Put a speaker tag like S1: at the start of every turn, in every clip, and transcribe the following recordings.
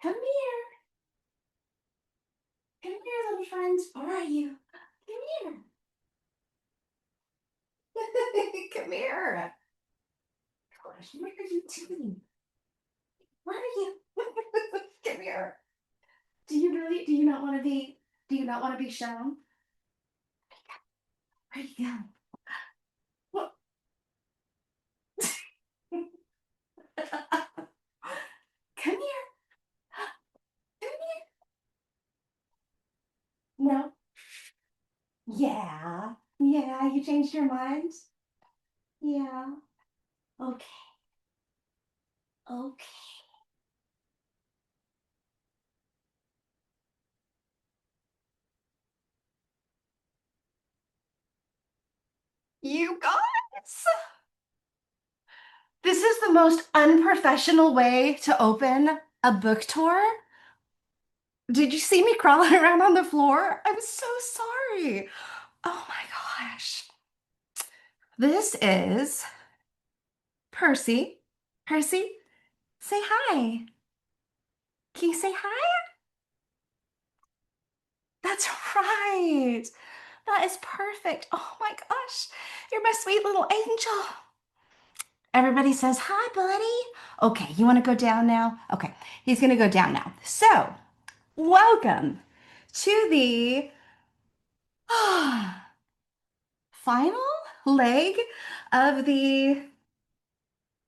S1: Come here. Come here, little friend. Where are you? Come here. Come here. Gosh, what are you doing? Where are you? Come here. Do you not want to do you not want to be shown? Where you go? What? Come here. Come here. No. Yeah. Yeah, you changed your mind? Yeah. Okay. Okay. You guys. This is the most unprofessional way to open a book tour. Did you see me crawling around on the floor? I'm so sorry. Oh my gosh. This is Percy. Percy, say hi. Can you say hi? That's right. That is perfect. Oh my gosh. You're my sweet little angel. Everybody says hi, buddy. Okay, you want to go down now? Okay, he's going to go down now. So, welcome to the final leg of the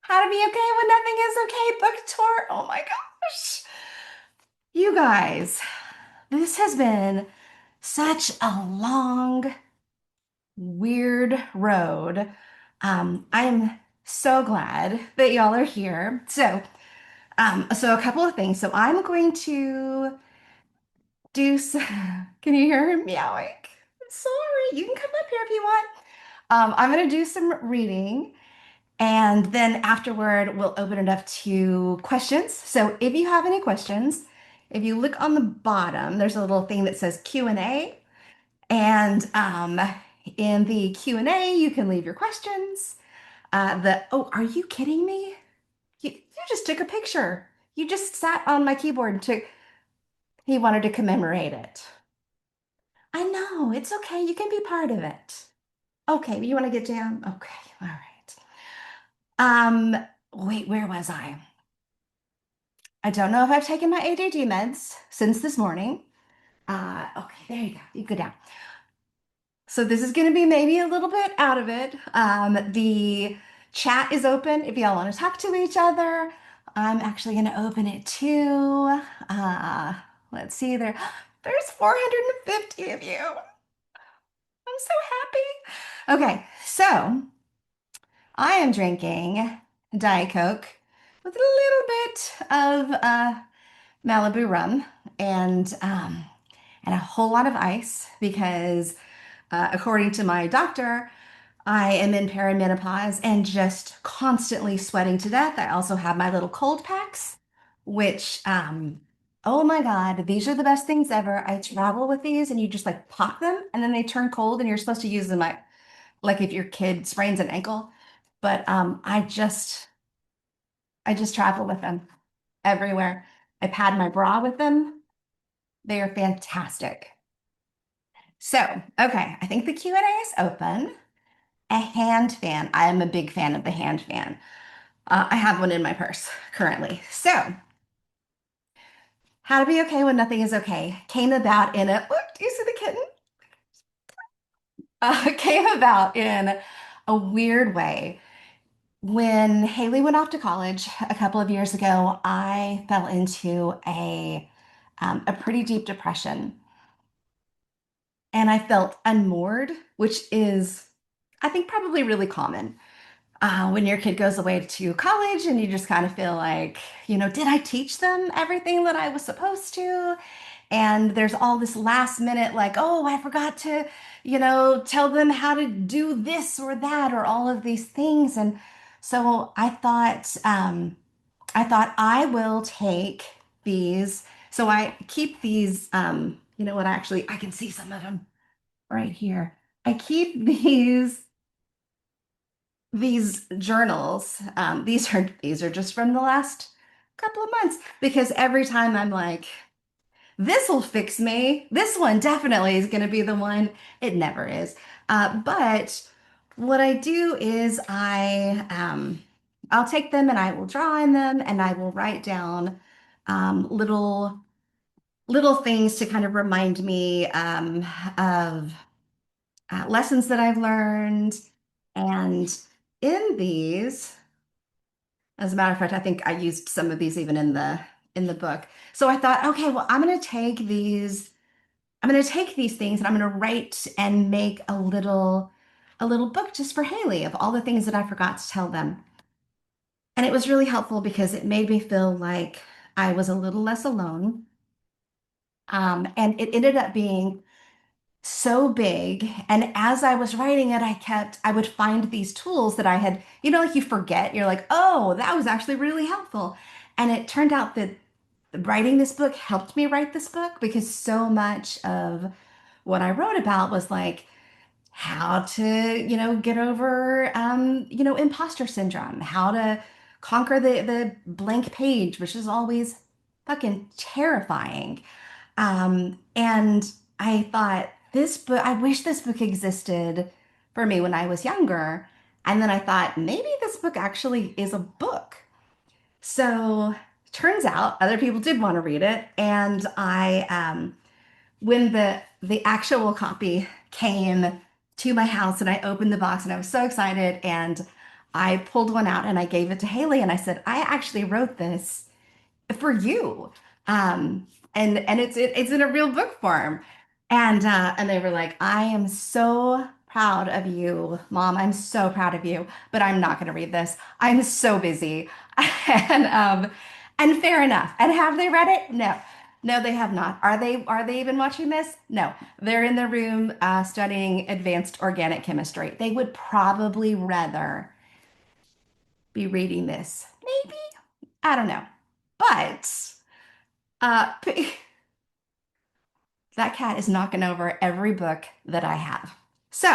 S1: How to Be Okay When Nothing Is Okay book tour. Oh my gosh. You guys, this has been such a long, weird road. I am so glad that y'all are here. So a couple of things. So I'm going to do some, can you hear him meowing? Sorry, you can come up here if you want. I'm going to do some reading. And then afterward, we'll open it up to questions. So if you have any questions, if you look on the bottom, there's a little thing that says Q&A. And in the Q&A, you can leave your questions. Oh, are you kidding me? You just took a picture. You just sat on my keyboard and took, he wanted to commemorate it. I know, it's okay. You can be part of it. Okay, you want to get down? Okay, all right. Um, wait, where was I? I don't know if I've taken my ADD meds since this morning. Okay, there you go. You go down. So this is going to be maybe a little bit out of it. The chat is open if y'all want to talk to each other. I'm actually going to open it too. Uh, let's see there. There's 450 of you. I'm so happy. Okay, so I am drinking Diet Coke with a little bit of Malibu rum and and a whole lot of ice because, according to my doctor, I am in perimenopause and just constantly sweating to death. I also have my little cold packs, which, oh my God, these are the best things ever. I travel with these and you just like pop them and then they turn cold and you're supposed to use them like if your kid sprains an ankle. But I just travel with them everywhere. I pad my bra with them. They are fantastic. So, okay, I think the Q&A is open. A hand fan. I am a big fan of the hand fan. I have one in my purse currently. So, how to be okay when nothing is okay came about in a, look, do you see the kitten? Came about in a weird way. When Haley went off to college a couple of years ago, I fell into a pretty deep depression. And I felt unmoored, which is, I think, probably really common when your kid goes away to college and you just kind of feel like, did I teach them everything that I was supposed to? And there's all this last minute, like, oh, I forgot to, tell them how to do this or that or all of these things. And so I thought I will take these. So I keep these, you know what, actually, I can see some of them right here. I keep these journals. These are just from the last couple of months because every time I'm like, this will fix me. This one definitely is going to be the one. It never is. But what I do is I'll take them and I will draw in them and I will write down little things to kind of remind me of lessons that I've learned. And in these, as a matter of fact, I think I used some of these even in the book. So I thought, okay, well, I'm going to take these things and I'm going to write and make a little book just for Haley of all the things that I forgot to tell them. And it was really helpful because it made me feel like I was a little less alone. And it ended up being so big. And as I was writing it, I would find these tools that I had, like you forget, you're like, oh, that was actually really helpful. And it turned out that writing this book helped me write this book because so much of what I wrote about was like how to, get over, imposter syndrome, how to conquer the blank page, which is always fucking terrifying. And I thought, this book, I wish this book existed for me when I was younger. And then I thought, maybe this book actually is a book. So turns out other people did want to read it. And when the actual copy came to my house and I opened the box and I was so excited and I pulled one out and I gave it to Haley and I said, I actually wrote this for you. And it's in a real book form. And they were like, I am so proud of you, Mom. I'm so proud of you, but I'm not going to read this. I'm so busy. And and fair enough. And have they read it? No. No, they have not. Are they even watching this? No. They're in their room studying advanced organic chemistry. They would probably rather be reading this. Maybe. I don't know. But uh, that cat is knocking over every book that I have. So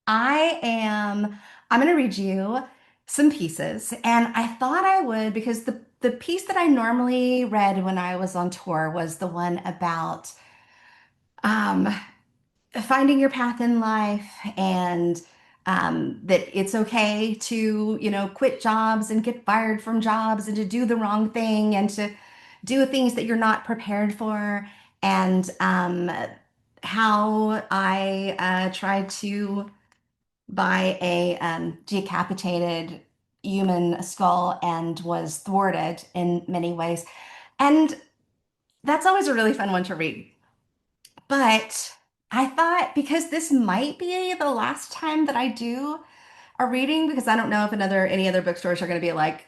S1: I'm going to read you some pieces. And I thought I would because the piece that I normally read when I was on tour was the one about um, finding your path in life and that it's okay to, quit jobs and get fired from jobs and to do the wrong thing and to do things that you're not prepared for. And how I tried to buy a decapitated human skull and was thwarted in many ways. And that's always a really fun one to read. But I thought because this might be the last time that I do a reading, because I don't know if any other bookstores are going to be like,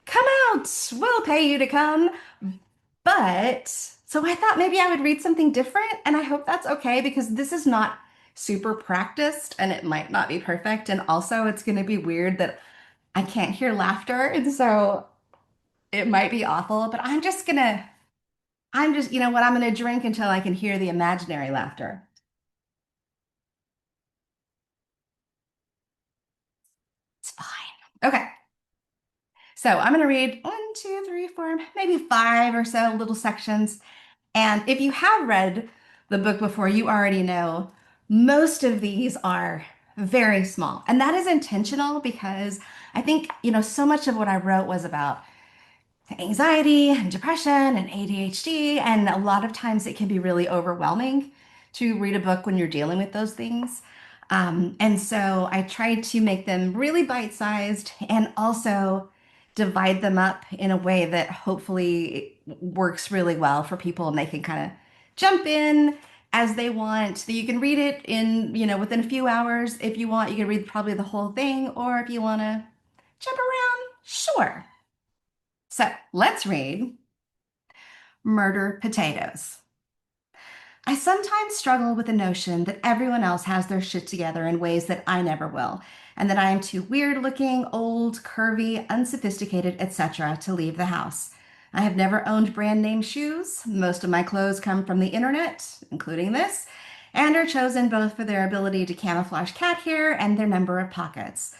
S1: come out, we'll pay you to come. But so I thought maybe I would read something different, and I hope that's okay because this is not super practiced and it might not be perfect. And also, it's going to be weird that I can't hear laughter. And so it might be awful, but I'm just, what, I'm going to drink until I can hear the imaginary laughter. It's fine. Okay. So I'm going to read one, two, three, four, maybe five or so little sections. And if you have read the book before, you already know most of these are very small. And that is intentional because I think, so much of what I wrote was about anxiety and depression and ADHD. And a lot of times it can be really overwhelming to read a book when you're dealing with those things. And so I tried to make them really bite-sized and also divide them up in a way that hopefully works really well for people and they can kind of jump in as they want. So you can read it in, within a few hours. If you want, you can read probably the whole thing, or if you want to jump around, sure. So let's read Murder Potatoes. I sometimes struggle with the notion that everyone else has their shit together in ways that I never will, and that I am too weird looking, old, curvy, unsophisticated, etc. to leave the house. I have never owned brand name shoes. Most of my clothes come from the internet, including this, and are chosen both for their ability to camouflage cat hair and their number of pockets.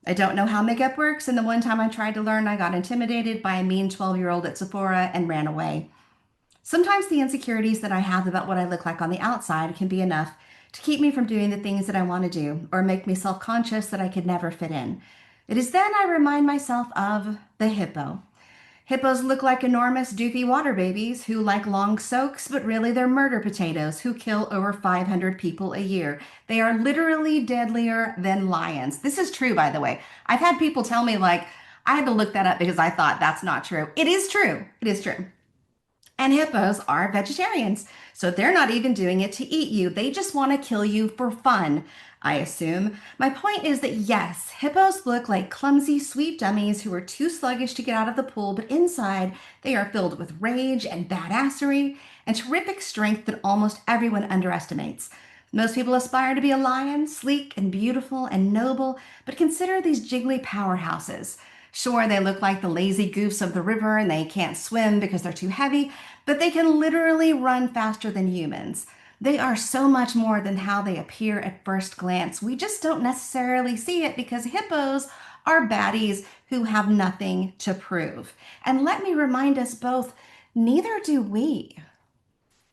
S1: I don't know how makeup works, and the one time I tried to learn, I got intimidated by a mean 12-year-old at Sephora and ran away. Sometimes the insecurities that I have about what I look like on the outside can be enough to keep me from doing the things that I want to do or make me self conscious that I could never fit in. It is then I remind myself of the hippo. Hippos look like enormous, doofy water babies who like long soaks, but really they're murder potatoes who kill over 500 people a year. They are literally deadlier than lions. This is true, by the way. I've had people tell me, like, I had to look that up because I thought that's not true. It is true. It is true. And hippos are vegetarians, so they're not even doing it to eat you. They just want to kill you for fun, I assume. My point is that yes, hippos look like clumsy, sweet dummies who are too sluggish to get out of the pool, but inside they are filled with rage and badassery and terrific strength that almost everyone underestimates. Most people aspire to be a lion, sleek and beautiful and noble, but consider these jiggly powerhouses. Sure, they look like the lazy goose of the river and they can't swim because they're too heavy, but they can literally run faster than humans. They are so much more than how they appear at first glance. We just don't necessarily see it because hippos are baddies who have nothing to prove. And let me remind us both, neither do we.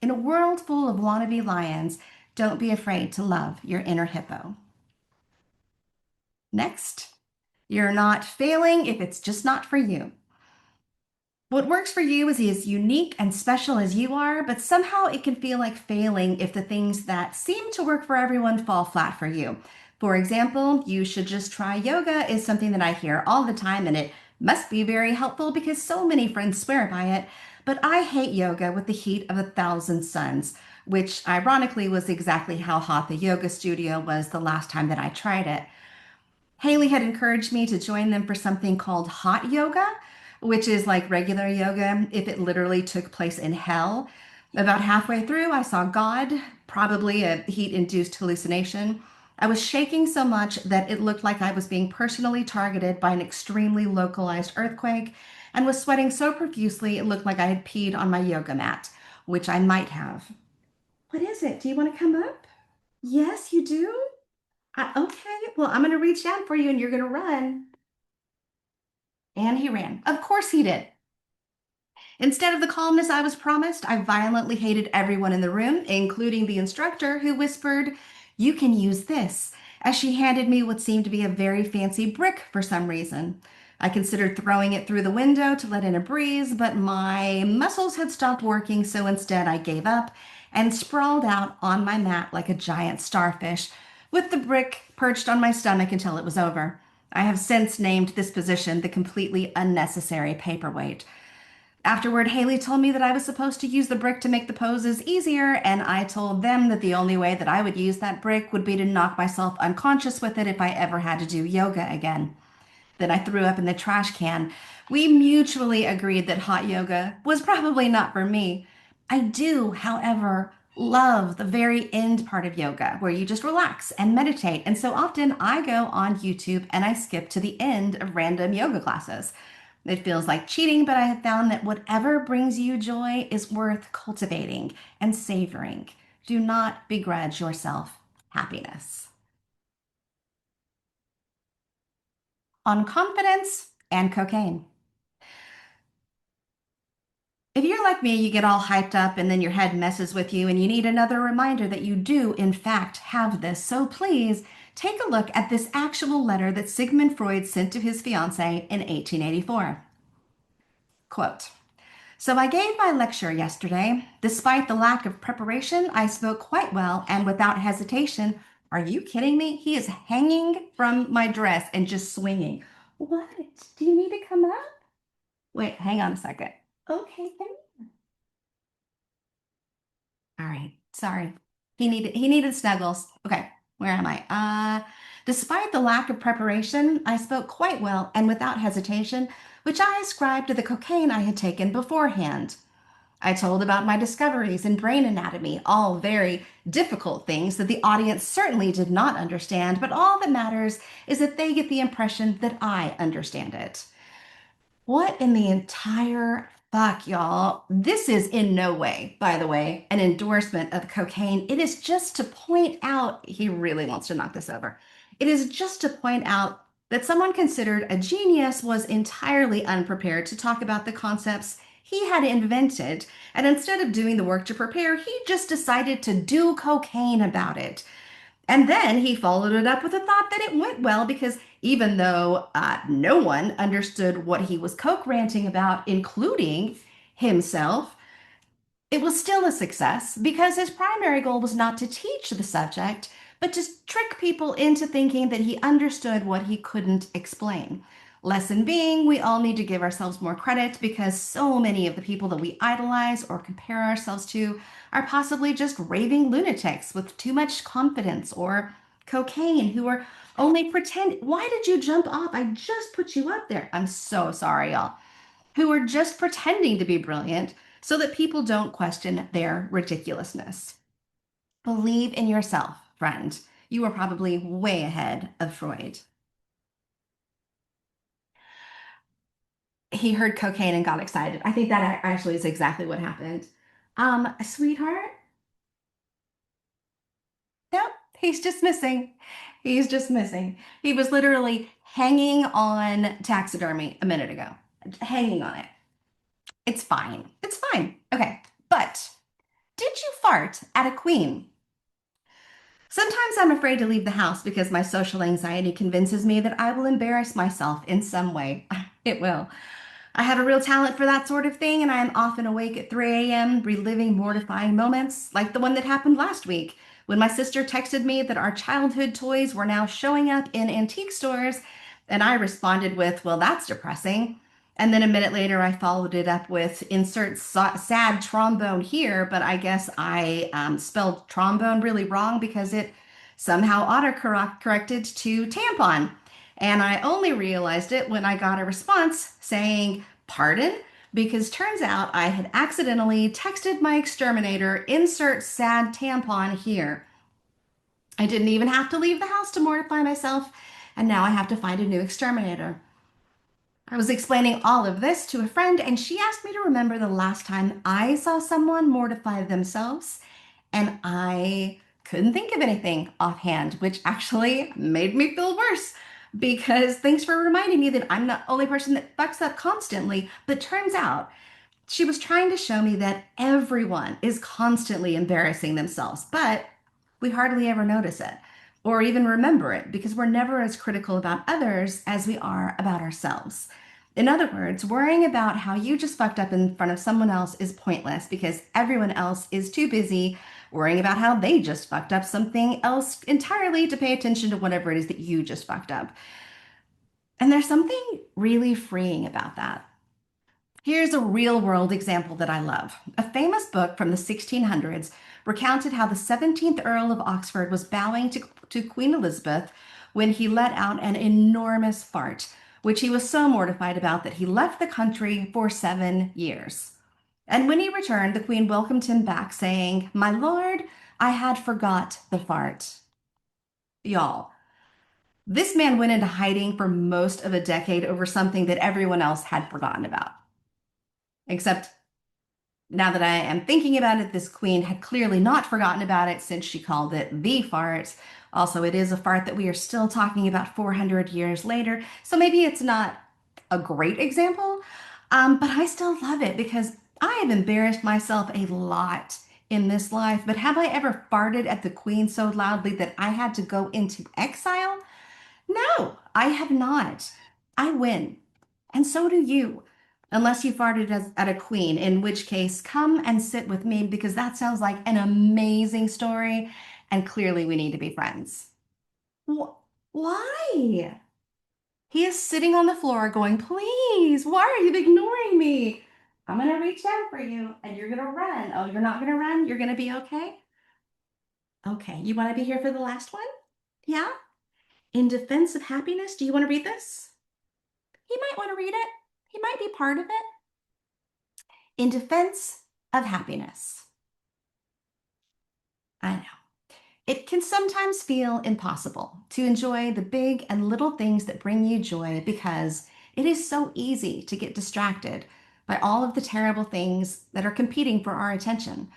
S1: In a world full of wannabe lions, don't be afraid to love your inner hippo. Next, you're not failing if it's just not for you. What works for you is as unique and special as you are, but somehow it can feel like failing if the things that seem to work for everyone fall flat for you. For example, you should just try yoga is something that I hear all the time, and it must be very helpful because so many friends swear by it. But I hate yoga with the heat of 1,000 suns, which ironically was exactly how hot the yoga studio was the last time that I tried it. Haley had encouraged me to join them for something called hot yoga, which is like regular yoga if it literally took place in hell. About halfway through, I saw God, probably a heat induced hallucination. I was shaking so much that it looked like I was being personally targeted by an extremely localized earthquake, and was sweating so profusely it looked like I had peed on my yoga mat, which I might have. What is it? Do you want to come up? Yes, you do? Okay, well, I'm going to reach down for you and you're going to run. And he ran. Of course he did. Instead of the calmness I was promised, I violently hated everyone in the room, including the instructor, who whispered, "You can use this," as she handed me what seemed to be a very fancy brick for some reason. I considered throwing it through the window to let in a breeze, but my muscles had stopped working, so instead I gave up and sprawled out on my mat like a giant starfish, with the brick perched on my stomach until it was over. I have since named this position the completely unnecessary paperweight. Afterward, Haley told me that I was supposed to use the brick to make the poses easier, and I told them that the only way that I would use that brick would be to knock myself unconscious with it if I ever had to do yoga again. Then I threw up in the trash can. We mutually agreed that hot yoga was probably not for me. I do, however, love the very end part of yoga where you just relax and meditate. And so often I go on YouTube and I skip to the end of random yoga classes. It feels like cheating, but I have found that whatever brings you joy is worth cultivating and savoring. Do not begrudge yourself happiness. On confidence and cocaine. If you're like me, you get all hyped up and then your head messes with you, and you need another reminder that you do, in fact, have this. So please take a look at this actual letter that Sigmund Freud sent to his fiancée in 1884. Quote, "So I gave my lecture yesterday. Despite the lack of preparation, I spoke quite well and without hesitation." Are you kidding me? He is hanging from my dress and just swinging. What? Do you need to come up? Wait, hang on a second. Okay, all right. Sorry. He needed snuggles. Okay. Where am I? Despite the lack of preparation, I spoke quite well and without hesitation, which I ascribed to the cocaine I had taken beforehand. I told about my discoveries in brain anatomy, all very difficult things that the audience certainly did not understand, but all that matters is that they get the impression that I understand it. What in the entire fuck, y'all? This is in no way, by the way, an endorsement of cocaine. It is just to point out, he really wants to knock this over. It is just to point out That someone considered a genius was entirely unprepared to talk about the concepts he had invented, and instead of doing the work to prepare, he just decided to do cocaine about it. And then he followed it up with the thought that it went well because even though no one understood what he was coke ranting about, including himself, it was still a success because his primary goal was not to teach the subject, but to trick people into thinking that he understood what he couldn't explain. Lesson being, we all need to give ourselves more credit because so many of the people that we idolize or compare ourselves to are possibly just raving lunatics with too much confidence or cocaine who are only pretend. Why did you jump off? I just put you up there. I'm so sorry, y'all, who are just pretending to be brilliant so that people don't question their ridiculousness. Believe in yourself, friend. You are probably way ahead of Freud. He heard cocaine and got excited. I think that actually is exactly what happened. Sweetheart, nope, he's just missing. He's just missing. He was literally hanging on taxidermy a minute ago, hanging on it. It's fine. It's fine. Okay. But did you fart at a queen? Sometimes I'm afraid to leave the house because my social anxiety convinces me that I will embarrass myself in some way. It will. I have a real talent for that sort of thing, and I am often awake at 3 a.m. reliving mortifying moments like the one that happened last week when my sister texted me that our childhood toys were now showing up in antique stores, and I responded with, "Well, that's depressing." And then a minute later, I followed it up with insert sad trombone here, but I guess I spelled trombone really wrong because it somehow autocorrected to tampon. And I only realized it when I got a response saying, "Pardon?" Because turns out I had accidentally texted my exterminator, insert sad tampon here. I didn't even have to leave the house to mortify myself, and now I have to find a new exterminator. I was explaining all of this to a friend, and she asked me to remember the last time I saw someone mortify themselves, and I couldn't think of anything offhand, which actually made me feel worse. Because thanks for reminding me that I'm not the only person that fucks up constantly, but turns out she was trying to show me that everyone is constantly embarrassing themselves, but we hardly ever notice it or even remember it because we're never as critical about others as we are about ourselves. In other words, worrying about how you just fucked up in front of someone else is pointless because everyone else is too busy worrying about how they just fucked up something else entirely to pay attention to whatever it is that you just fucked up. And there's something really freeing about that. Here's a real world example that I love. A famous book from the 1600s recounted how the 17th Earl of Oxford was bowing to Queen Elizabeth when he let out an enormous fart, which he was so mortified about that he left the country for 7 years. And when he returned, the Queen welcomed him back, saying, "My lord, I had forgot the fart." Y'all, this man went into hiding for most of a decade over something that everyone else had forgotten about. Except now that I am thinking about it, this queen had clearly not forgotten about it since she called it the fart. Also, it is a fart that we are still talking about 400 years later, so maybe it's not a great example, but I still love it because I have embarrassed myself a lot in this life. But have I ever farted at the queen so loudly that I had to go into exile? No, I have not. I win. And so do you. Unless you farted at a queen, in which case, come and sit with me because that sounds like an amazing story. And clearly, we need to be friends. Why? He is sitting on the floor going, "Please, why are you ignoring me?" I'm going to reach out for you and you're going to run. Oh, you're not going to run? You're going to be okay? Okay. You want to be here for the last one? Yeah? In defense of happiness, do you want to read this? He might want to read it. He might be part of it. In defense of happiness. I know. It can sometimes feel impossible to enjoy the big and little things that bring you joy because it is so easy to get distracted by all of the terrible things that are competing for our attention.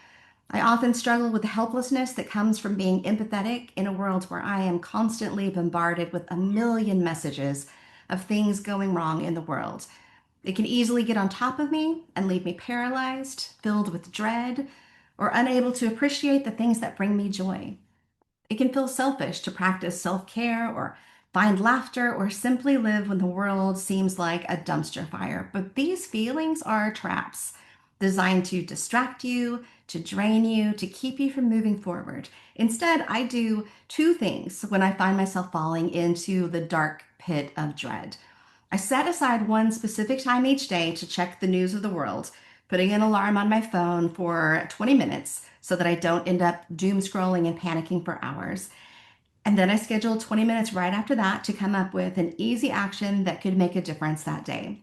S1: I often struggle with the helplessness that comes from being empathetic in a world where I am constantly bombarded with a million messages of things going wrong in the world. It can easily get on top of me and leave me paralyzed, filled with dread, or unable to appreciate the things that bring me joy. It can feel selfish to practice self care or find laughter or simply live when the world seems like a dumpster fire. But these feelings are traps designed to distract you, to drain you, to keep you from moving forward. Instead, I do two things when I find myself falling into the dark pit of dread. I set aside one specific time each day to check the news of the world, putting an alarm on my phone for 20 minutes so that I don't end up doom scrolling and panicking for hours. And then I schedule 20 minutes right after that to come up with an easy action that could make a difference that day.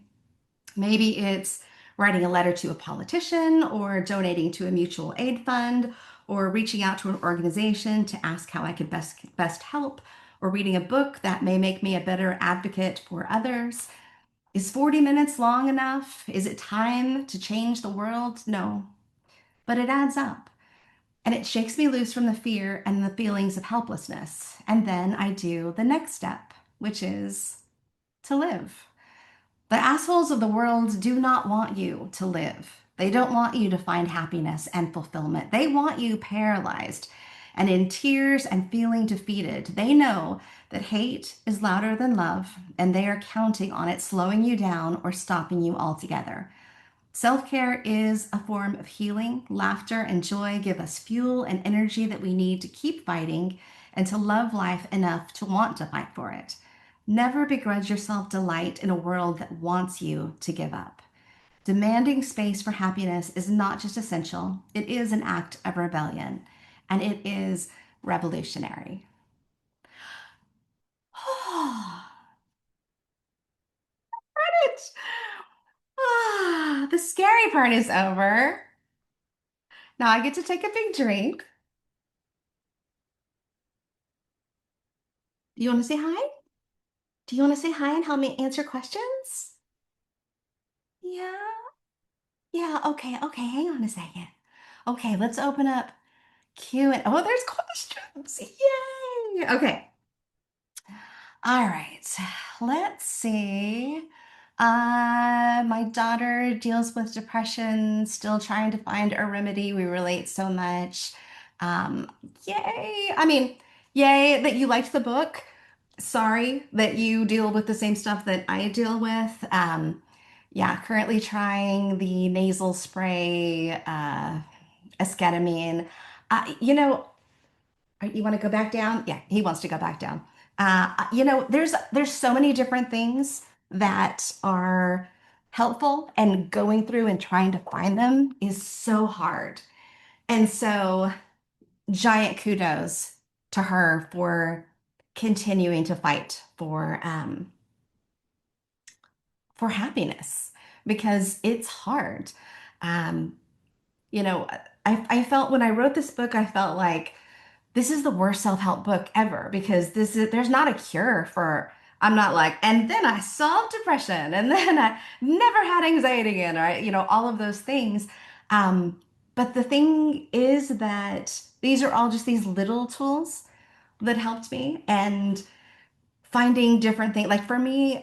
S1: Maybe it's writing a letter to a politician, or donating to a mutual aid fund, or reaching out to an organization to ask how I could best help, or reading a book that may make me a better advocate for others. Is 40 minutes long enough? Is it time to change the world? No, but it adds up. And it shakes me loose from the fear and the feelings of helplessness. And then I do the next step, which is to live. The assholes of the world do not want you to live. They don't want you to find happiness and fulfillment. They want you paralyzed and in tears and feeling defeated. They know that hate is louder than love, and they are counting on it slowing you down or stopping you altogether. Self care is a form of healing. Laughter and joy give us fuel and energy that we need to keep fighting and to love life enough to want to fight for it. Never begrudge yourself delight in a world that wants you to give up. Demanding space for happiness is not just essential, it is an act of rebellion, and it is revolutionary. It. The scary part is over. Now I get to take a big drink. Do you want to say hi? Do you want to say hi and help me answer questions? Yeah. Yeah, okay, okay, hang on a second. Okay, let's open up Q and oh, there's questions. Yay. Okay. All right. Let's see. My daughter deals with depression, still trying to find a remedy. We relate so much. Um, Yay. I mean, yay that you liked the book. Sorry that you deal with the same stuff that I deal with. Yeah, currently trying the nasal spray, esketamine. You know, you want to go back down? Yeah, he wants to go back down. There's so many different things that are helpful, and going through and trying to find them is so hard. And so, giant kudos to her for continuing to fight for happiness because it's hard. Um, I felt when I wrote this book, I felt like this is the worst self-help book ever because there's not a cure for. I'm not like, and then I solved depression, and then I never had anxiety again, or all of those things. But the thing is that these are all just these little tools that helped me, and finding different things. Like for me,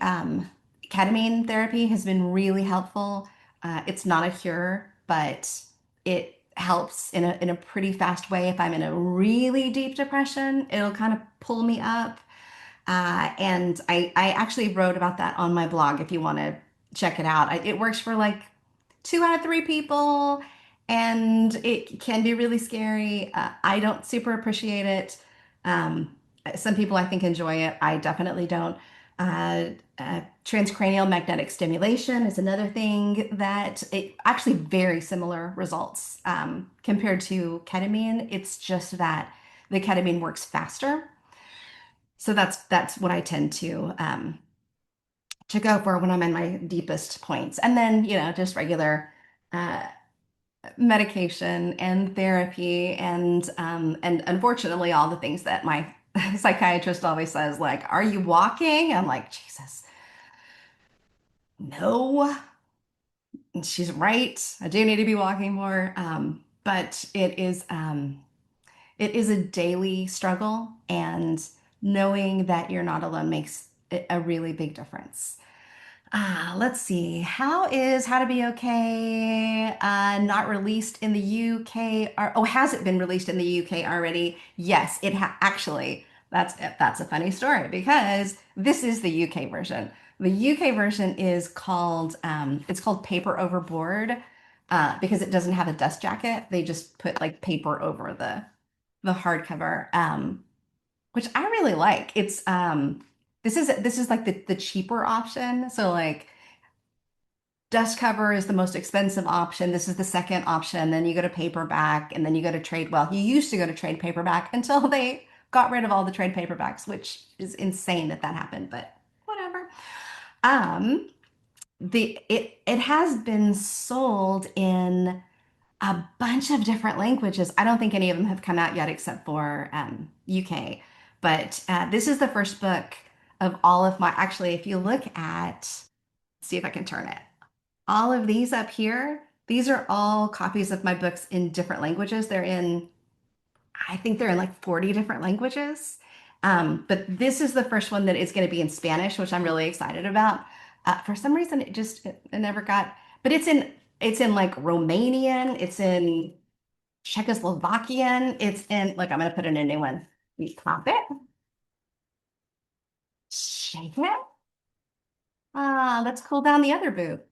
S1: ketamine therapy has been really helpful. It's not a cure, but it helps in a pretty fast way. If I'm in a really deep depression, it'll kind of pull me up. And I actually wrote about that on my blog if you want to check it out. It works for like 2 out of 3 people, and it can be really scary. I don't super appreciate it. Um, some people I think enjoy it. I definitely don't. Uh, Transcranial magnetic stimulation is another thing that it actually very similar results compared to ketamine. It's just that the ketamine works faster. So that's what I tend to go for when I'm in my deepest points. And then, just regular uh, medication and therapy and unfortunately all the things that my psychiatrist always says, like, are you walking? I'm like, Jesus, no. And she's right. I do need to be walking more. but it is a daily struggle, and knowing that you're not alone makes a really big difference. Let's see. How to Be Okay not released in the UK? Oh, has it been released in the UK already? Yes, it ha actually. That's a funny story because this is the UK version. The UK version is called it's called Paper Overboard because it doesn't have a dust jacket. They just put like paper over the hardcover, which I really like. It's this is like the cheaper option. So like dust cover is the most expensive option. This is the second option. Then you go to paperback, and then you go to trade. Well, you used to go to trade paperback until they got rid of all the trade paperbacks, which is insane that that happened, but whatever. Um, it has been sold in a bunch of different languages. I don't think any of them have come out yet except for UK. But this is the first book of all of my. Actually, if you look at, see if I can turn it. All of these up here, these are all copies of my books in different languages. I think they're in like 40 different languages. But this is the first one that is going to be in Spanish, which I'm really excited about. For some reason, it never got, but it's in like Romanian, it's in Czechoslovakian, it's in like I'm going to put in a new one. We pop it, shake it. Let's cool down the other boob.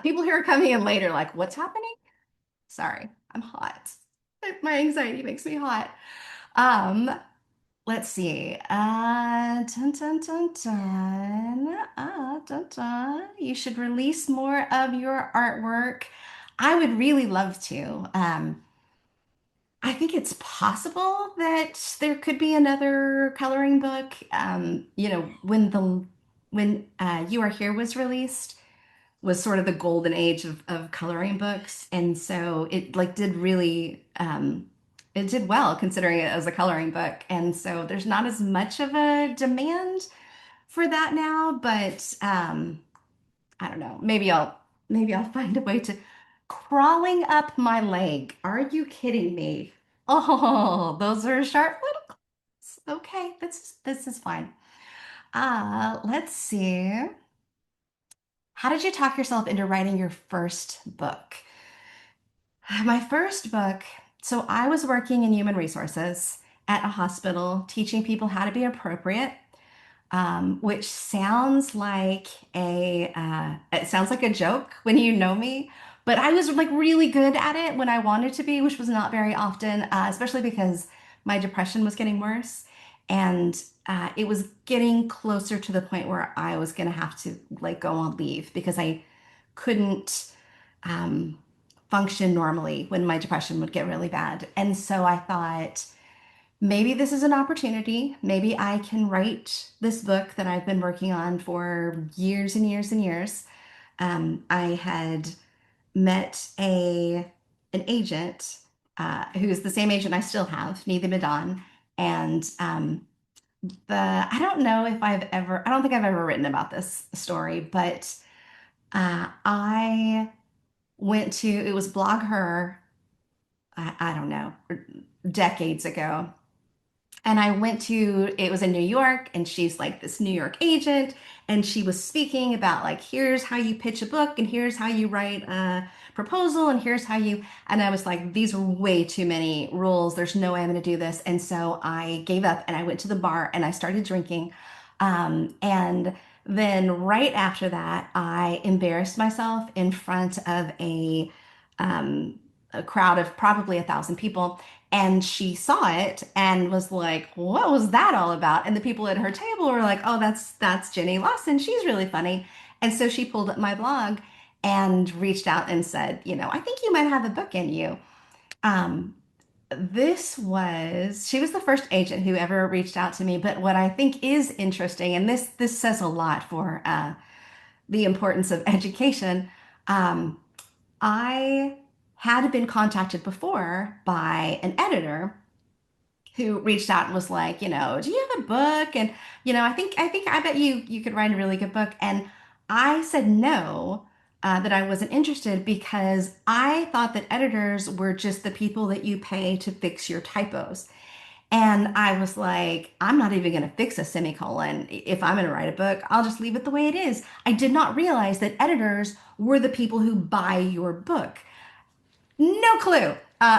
S1: People who are coming in later, like, what's happening? Sorry, I'm hot. My anxiety makes me hot. Um, let's see. Dun, dun, dun, dun. Dun, dun. You should release more of your artwork. I would really love to. I think it's possible that there could be another coloring book. When You Are Here was released, was sort of the golden age of coloring books, and so it like did really it did well considering it as a coloring book, and so there's not as much of a demand for that now, but I don't know, maybe I'll find a way to. Crawling up my leg, are you kidding me? Oh, those are sharp little claws. Okay, this is fine. Let's see. How did you talk yourself into writing your first book? My first book, so I was working in human resources at a hospital teaching people how to be appropriate, which sounds like it sounds like a joke when you know me, but I was like really good at it when I wanted to be, which was not very often, especially because my depression was getting worse, and it was getting closer to the point where I was gonna have to like go on leave because I couldn't um, function normally when my depression would get really bad, and so I thought maybe this is an opportunity. Maybe I can write this book that I've been working on for years and years and years. I had met an agent who is the same agent I still have, Neither Madon, and I don't know if I don't think I've ever written about this story, but I went to, it was Blog Her, I don't know, decades ago. And I went to, it was in New York, and she's like this New York agent, and she was speaking about like, here's how you pitch a book, and here's how you write a proposal, and here's how you, and I was like, these are way too many rules. There's no way I'm going to do this. And so I gave up and I went to the bar and I started drinking. And then right after that, I embarrassed myself in front of a crowd of probably 1,000 people, and she saw it and was like, "What was that all about?" And the people at her table were like, "Oh, that's Jenny Lawson. She's really funny." And so she pulled up my blog and reached out and said, "I think you might have a book in you." Um, she was the first agent who ever reached out to me. But what I think is interesting, and this says a lot for the importance of education. Um, I had been contacted before by an editor who reached out and was like, do you have a book? And I bet you could write a really good book. And I said no, that I wasn't interested because I thought that editors were just the people that you pay to fix your typos. And I was like, I'm not even going to fix a semicolon. If I'm going to write a book, I'll just leave it the way it is. I did not realize that editors were the people who buy your book. No clue.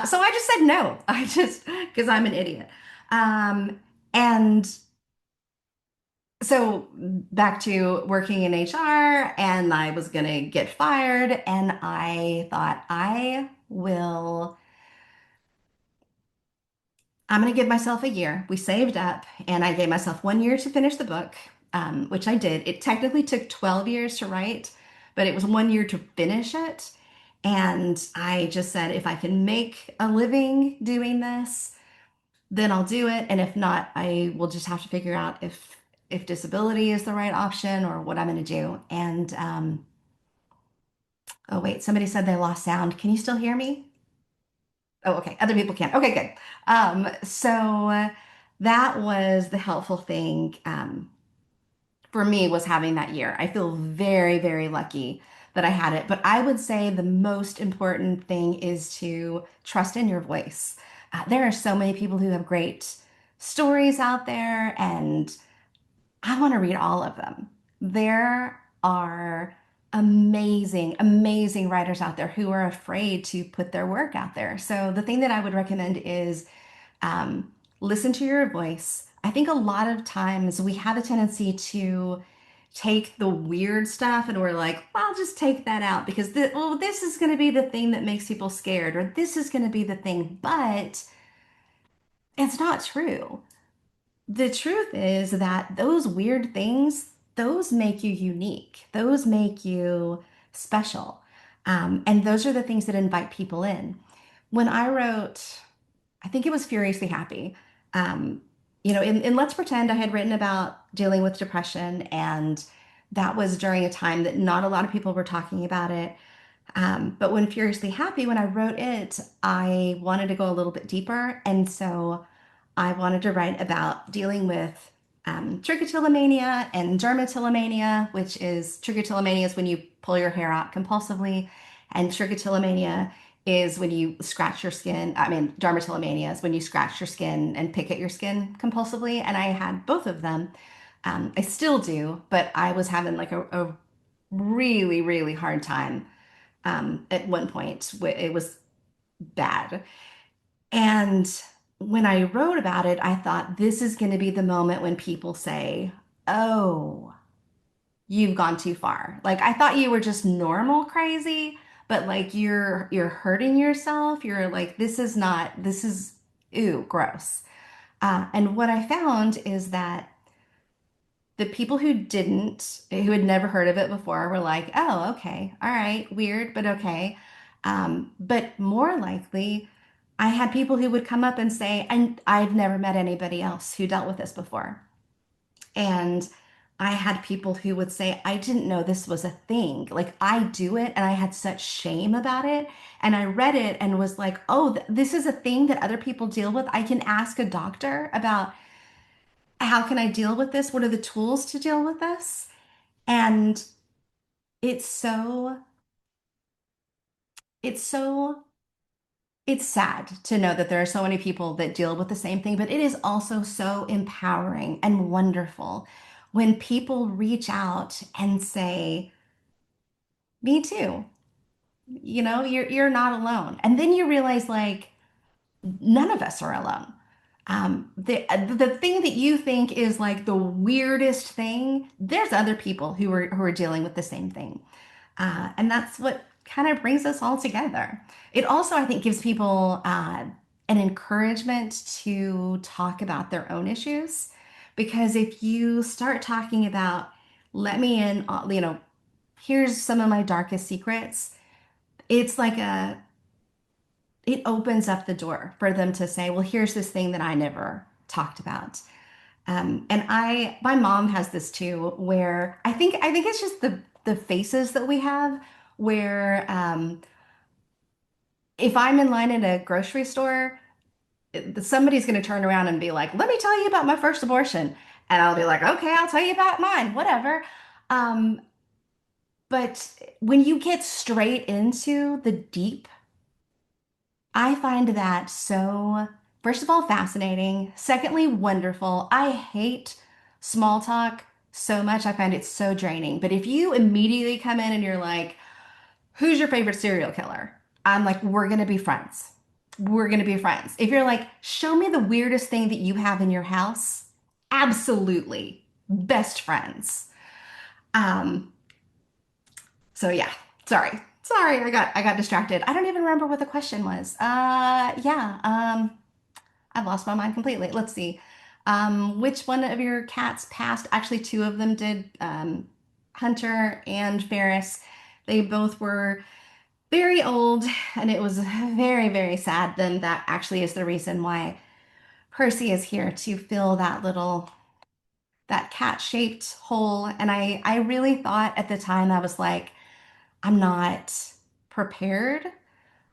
S1: So I just said no. I just, because I'm an idiot. And so back to working in HR, and I was going to get fired. And I thought, I'm going to give myself a year. We saved up, and I gave myself 1 year to finish the book, which I did. It technically took 12 years to write, but it was 1 year to finish it. And I just said, if I can make a living doing this, then I'll do it. And if not, I will just have to figure out if disability is the right option or what I'm going to do. And oh wait, somebody said they lost sound. Can you still hear me? Oh, okay. Other people can. Okay, good. So that was the helpful thing for me was having that year. I feel very, very lucky that I had it. But I would say the most important thing is to trust in your voice. There are so many people who have great stories out there, and I want to read all of them. There are amazing, amazing writers out there who are afraid to put their work out there. So the thing that I would recommend is um, listen to your voice. I think a lot of times we have a tendency to take the weird stuff and we're like, well, I'll just take that out because this is going to be the thing that makes people scared, or this is going to be the thing. But it's not true. The truth is that those weird things, those make you unique. Those make you special. And those are the things that invite people in. When I wrote, I think it was Furiously Happy. Um, in Let's Pretend, I had written about dealing with depression, and that was during a time that not a lot of people were talking about it. But when Furiously Happy, when I wrote it, I wanted to go a little bit deeper. And so I wanted to write about dealing with trichotillomania and dermatillomania, which is trichotillomania is when you pull your hair out compulsively, and trichotillomania is when you scratch your skin. I mean, dermatillomania is when you scratch your skin and pick at your skin compulsively. And I had both of them. I still do, but I was having like a really, really hard time at one point. It was bad. And when I wrote about it, I thought this is going to be the moment when people say, "Oh, you've gone too far." Like I thought you were just normal crazy, but like you're hurting yourself. You're like this is ew, gross. And what I found is that the people who had never heard of it before, were like, oh, okay, all right, weird, but okay. But more likely, I had people who would come up and say, I've never met anybody else who dealt with this before. And I had people who would say, I didn't know this was a thing. Like, I do it, and I had such shame about it. And I read it and was like, oh, this is a thing that other people deal with. I can ask a doctor about how can I deal with this? What are the tools to deal with this? And it's so, it's so, it's sad to know that there are so many people that deal with the same thing, but it is also so empowering and wonderful when people reach out and say, me too. You're not alone. And then you realize like none of us are alone. The thing that you think is like the weirdest thing, there's other people who are dealing with the same thing. And that's what kind of brings us all together. It also, I think, gives people an encouragement to talk about their own issues. Because if you start talking about, let me in, here's some of my darkest secrets, it's like it opens up the door for them to say, well, here's this thing that I never talked about. My mom has this too, where I think it's just the faces that we have, where if I'm in line in a grocery store, somebody's going to turn around and be like, "Let me tell you about my first abortion," and I'll be like, "Okay, I'll tell you about mine, whatever." Um, But when you get straight into the deep, I find that so, first of all, fascinating. Secondly, wonderful. I hate small talk so much. I find it so draining. But if you immediately come in and you're like, who's your favorite serial killer? I'm like, we're going to be friends. We're going to be friends. If you're like, show me the weirdest thing that you have in your house, absolutely. Best friends. Um, so yeah, sorry. Sorry, I got distracted. I don't even remember what the question was. Yeah. I've lost my mind completely. Let's see. Which one of your cats passed? Actually, two of them did. Hunter and Ferris. They both were very old, and it was very, very sad. Then that actually is the reason why Percy is here to fill that cat-shaped hole. And I really thought at the time I was like, I'm not prepared.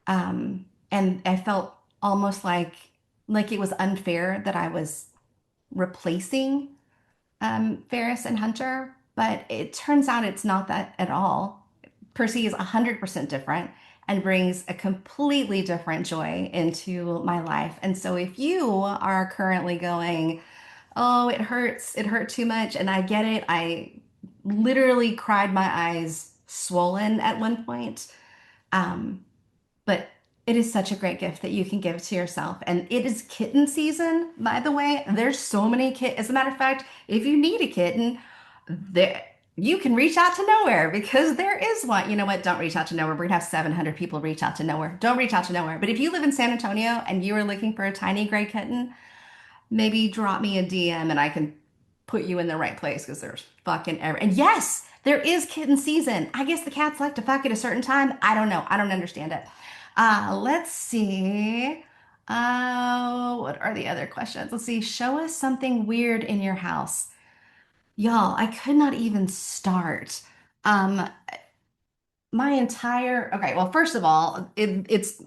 S1: And I felt almost like it was unfair that I was replacing Ferris and Hunter, but it turns out it's not that at all. Percy is 100% different and brings a completely different joy into my life. And so if you are currently going, oh, it hurt too much, and I get it, I literally cried my eyes swollen at one point. Um, but it is such a great gift that you can give to yourself. And it is kitten season, by the way. There's so many kittens. As a matter of fact, if you need a kitten, there you can reach out to nowhere because there is one. You know what? Don't reach out to nowhere. We're gonna have 700 people reach out to nowhere. Don't reach out to nowhere. But if you live in San Antonio and you are looking for a tiny gray kitten, maybe drop me a DM and I can put you in the right place because there's fucking every. And yes, there is kitten season. I guess the cats like to fuck at a certain time. I don't know. I don't understand it. Let's see. What are the other questions? Let's see. Show us something weird in your house. Y'all, I could not even start. Um, my entire, okay, well, first of all, it's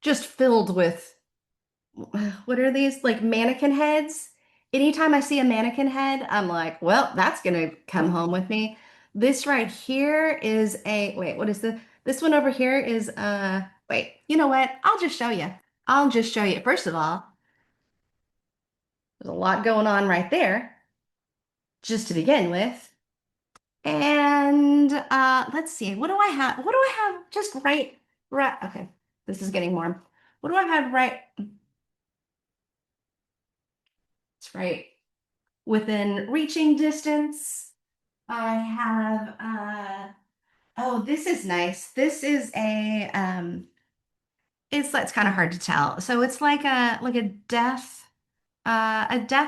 S1: just filled with what are these like mannequin heads? Anytime I see a mannequin head, I'm like, well, that's gonna come home with me. This right here is a wait, what is this one over here is wait, you know what? I'll just show you. I'll just show you. First of all, there's a lot going on right there, just to begin with. And let's see, what do I have? What do I have just right okay. This is getting warm. What do I have right? It's right within reaching distance. I have oh, this is nice. This is it's kind of hard to tell. So it's like a death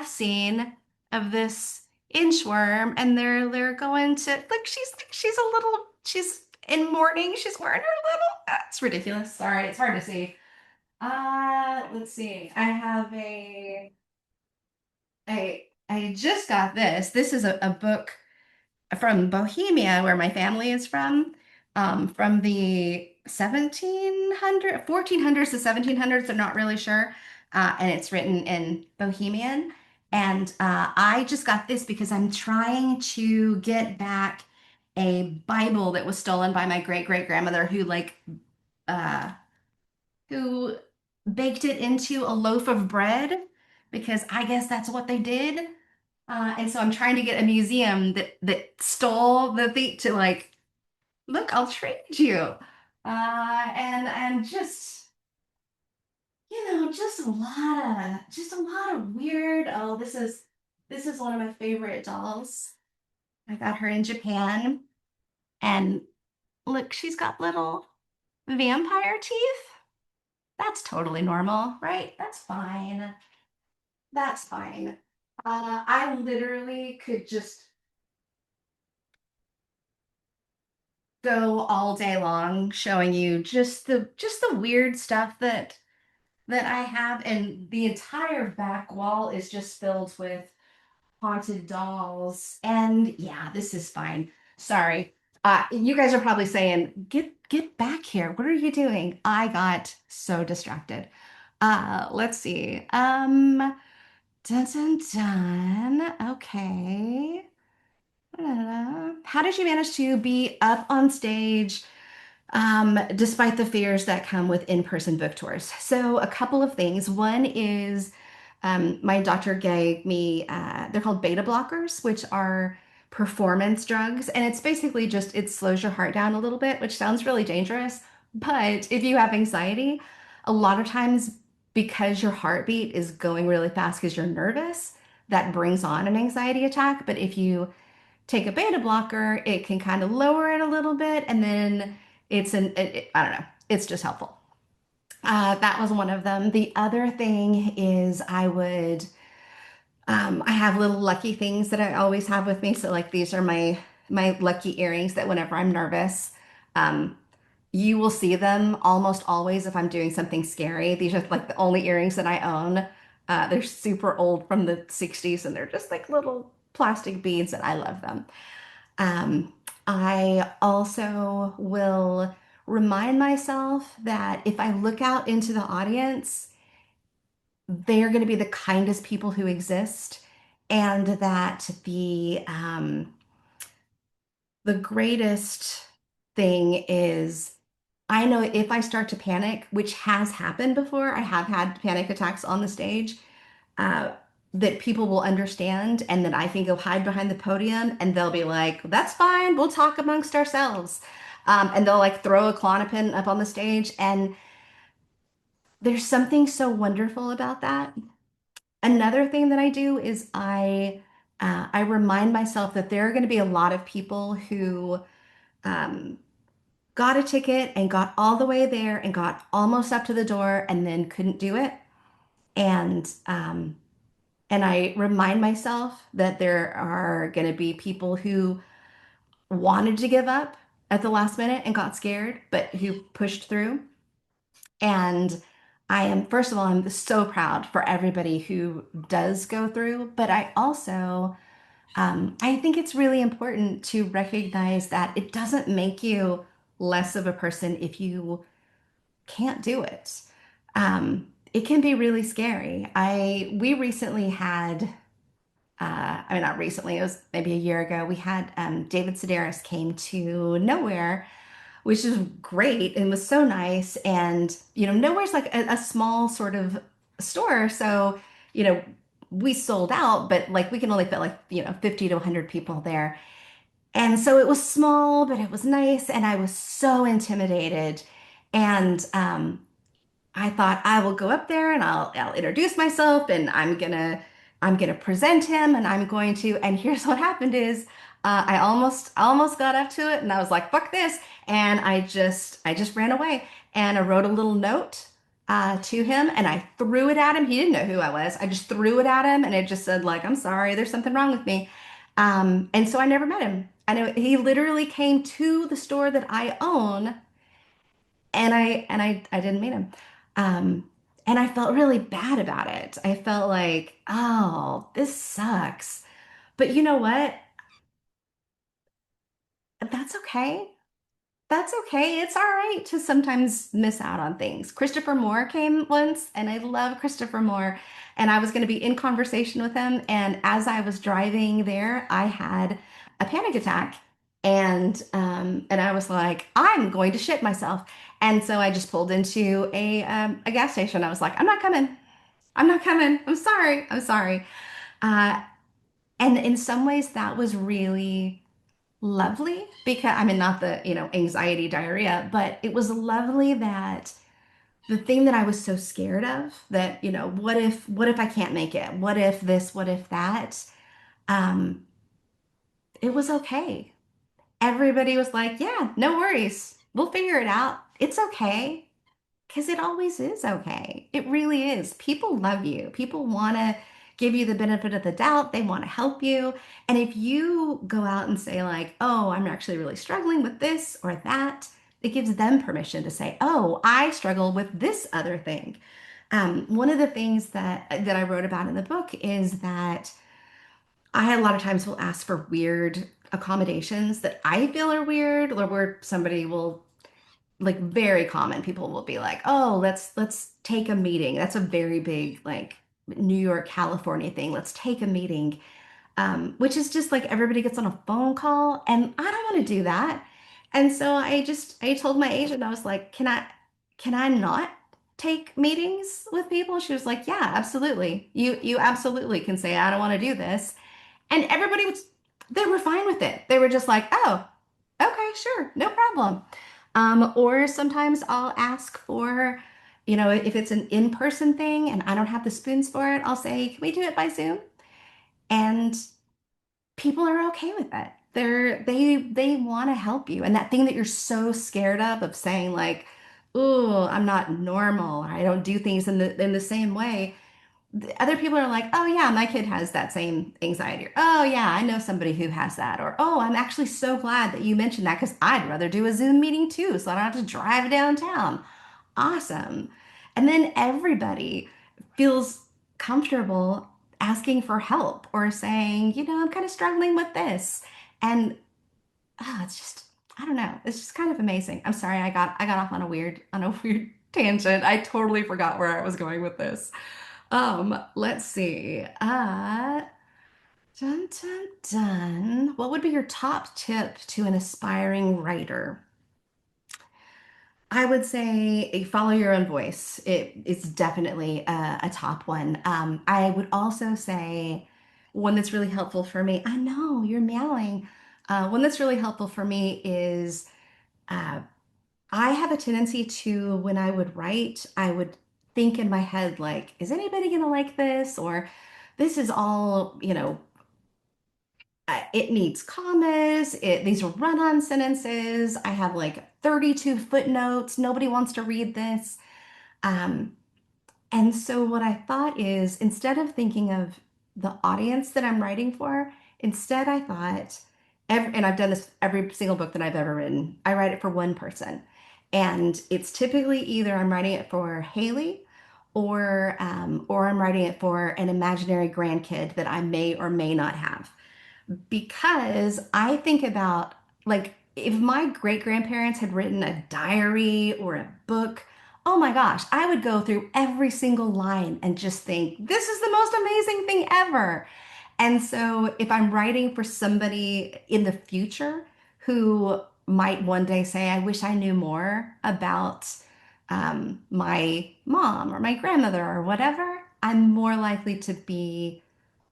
S1: scene of this inchworm, and they're going to look, she's a little she's in mourning. She's wearing her little it's ridiculous. Sorry, it's hard to see. Let's see. I have I just got this. This is a book from Bohemia, where my family is from the 1400s to 1700s. I'm not really sure. And it's written in Bohemian. And I just got this because I'm trying to get back a Bible that was stolen by my great great grandmother uh, who baked it into a loaf of bread because I guess that's what they did. And so I'm trying to get a museum that stole the thief to like, look, I'll trade you. And just, just a lot of weird. Oh, this is one of my favorite dolls. I got her in Japan, and look, she's got little vampire teeth. That's totally normal, right? That's fine. That's fine. I literally could just go all day long showing you just the weird stuff that I have, and the entire back wall is just filled with haunted dolls. And yeah, this is fine. Sorry. You guys are probably saying, get back here. What are you doing? I got so distracted. Let's see. Dun dun dun. Okay. How did you manage to be up on stage despite the fears that come with in-person book tours? So, a couple of things. One is my doctor gave me, they're called beta blockers, which are performance drugs. And it's basically just, it slows your heart down a little bit, which sounds really dangerous. But if you have anxiety, a lot of times because your heartbeat is going really fast because you're nervous, that brings on an anxiety attack. But if you take a beta blocker, it can kind of lower it a little bit, and then I don't know, it's just helpful. That was one of them. The other thing is I have little lucky things that I always have with me. So like these are my lucky earrings that whenever I'm nervous, um, you will see them almost always if I'm doing something scary. These are like the only earrings that I own. They're super old from the 60s and they're just like little plastic beads and I love them. Um, I also will remind myself that if I look out into the audience, they're going to be the kindest people who exist, and that the greatest thing is I know if I start to panic, which has happened before, I have had panic attacks on the stage, uh, that people will understand and that I can go hide behind the podium and they'll be like, that's fine, we'll talk amongst ourselves. And they'll like throw a Klonopin up on the stage. And there's something so wonderful about that. Another thing that I do is I remind myself that there are going to be a lot of people who um, got a ticket and got all the way there and got almost up to the door and then couldn't do it. And and I remind myself that there are going to be people who wanted to give up at the last minute and got scared, but who pushed through. And I am, first of all, I'm so proud for everybody who does go through, but I also, I think it's really important to recognize that it doesn't make you less of a person if you can't do it. It can be really scary. We recently had I mean, not recently, it was maybe a year ago, we had David Sedaris came to Nowhere, which is great and was so nice. And, Nowhere's like a small sort of store. So, you know, we sold out, but like we can only fit like, 50 to 100 people there. And so it was small, but it was nice. And I was so intimidated. And I thought I will go up there and I'll introduce myself and I'm gonna present him and I'm going to and here's what happened is I almost got up to it and I was like fuck this and I just ran away and I wrote a little note to him and I threw it at him. He didn't know who I was. I just threw it at him and it just said like I'm sorry, there's something wrong with me. And so I never met him. I know he literally came to the store that I own and I didn't meet him. Um, and I felt really bad about it. I felt like, oh, this sucks. But you know what? That's okay. That's okay. It's all right to sometimes miss out on things. Christopher Moore came once, and I love Christopher Moore. And I was going to be in conversation with him. And as I was driving there, I had a panic attack. And I was like, I'm going to shit myself. And so I just pulled into a gas station. I was like, I'm not coming. I'm not coming. I'm sorry. I'm sorry. Uh, and in some ways, that was really lovely because I mean not the, anxiety diarrhea, but it was lovely that the thing that I was so scared of that, what if I can't make it? What if this, what if that? Um, it was okay. Everybody was like, "Yeah, no worries. We'll figure it out. It's okay." Because it always is okay. It really is. People love you. People want to give you the benefit of the doubt. They want to help you. And if you go out and say, like, oh, I'm actually really struggling with this or that, it gives them permission to say, oh, I struggle with this other thing. One of the things that I wrote about in the book is that I a lot of times will ask for weird accommodations that I feel are weird, or where somebody will like very common. People will be like, "Oh, let's take a meeting." That's a very big like New York, California thing. Let's take a meeting. which is just like everybody gets on a phone call, and I don't want to do that. And so I told my agent, I was like, can I not take meetings with people? She was like, yeah, absolutely. You absolutely can say I don't want to do this. And everybody was, they were fine with it. They were just like, oh, okay, sure, no problem. Or sometimes I'll ask for, if it's an in-person thing and I don't have the spoons for it, I'll say, can we do it by Zoom? And people are okay with that. They want to help you. And that thing that you're so scared of saying like, "Oh, I'm not normal. I don't do things in the same way." Other people are like, "Oh yeah, my kid has that same anxiety." Or, "Oh yeah, I know somebody who has that." Or, "Oh, I'm actually so glad that you mentioned that because I'd rather do a Zoom meeting too, so I don't have to drive downtown." Awesome. And then everybody feels comfortable asking for help or saying, I'm kind of struggling with this. And it's just, I don't know. It's just kind of amazing. I'm sorry, I got off on a weird tangent. I totally forgot where I was going with this. Let's see. Dun dun dun. What would be your top tip to an aspiring writer? I would say follow your own voice. It's definitely a top one. I would also say one that's really helpful for me. I know you're meowing. One that's really helpful for me is uh, I have a tendency to, when I would write, I would think in my head, like, is anybody going to like this? Or this is all, it needs commas. These are run-on sentences. I have like 32 footnotes. Nobody wants to read this. Um, and so what I thought is instead of thinking of the audience that I'm writing for, instead I thought, and I've done this every single book that I've ever written, I write it for one person. And it's typically either I'm writing it for Haley or I'm writing it for an imaginary grandkid that I may or may not have because I think about like if my great grandparents had written a diary or a book, oh my gosh, I would go through every single line and just think, this is the most amazing thing ever. And so if I'm writing for somebody in the future who might one day say, I wish I knew more about my mom or my grandmother or whatever, I'm more likely to be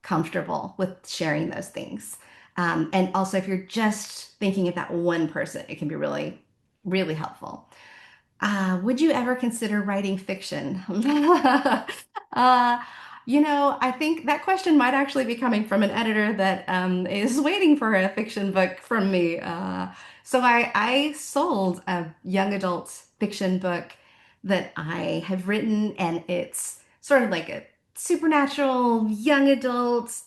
S1: comfortable with sharing those things. And also, if you're just thinking of that one person, it can be really, really helpful. Would you ever consider writing fiction? uh, I think that question might actually be coming from an editor that is waiting for a fiction book from me. So I sold a young adult fiction book that I have written, and it's sort of like a supernatural young adult.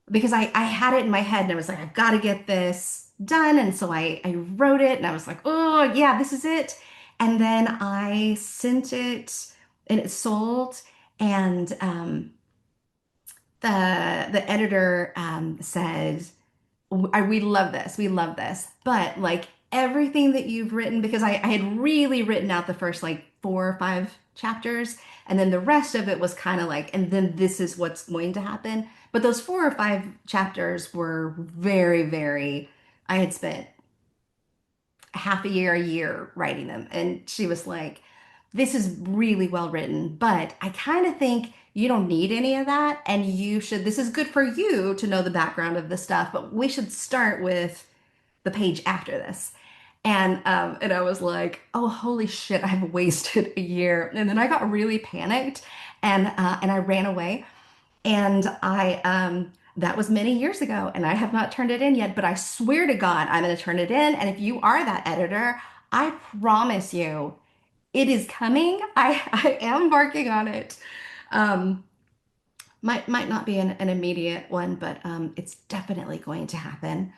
S1: Because I had it in my head and I was like, I've got to get this done. And so I wrote it and I was like, oh, yeah, this is it. And then I sent it and it sold. And the editor said, we love this. We love this. But like everything that you've written, because I had really written out the first like 4 or 5 chapters, and then the rest of it was kind of like, and then this is what's going to happen. But those 4 or 5 chapters were very, very, I had spent half a year writing them. And she was like, this is really well written, but I kind of think you don't need any of that. And this is good for you to know the background of the stuff, but we should start with the page after this. And I was like, oh, holy shit, I've wasted a year. And then I got really panicked and I ran away. And that was many years ago, and I have not turned it in yet, but I swear to God, I'm going to turn it in. And if you are that editor, I promise you it is coming. I am working on it. Um, might not be an immediate one, but it's definitely going to happen.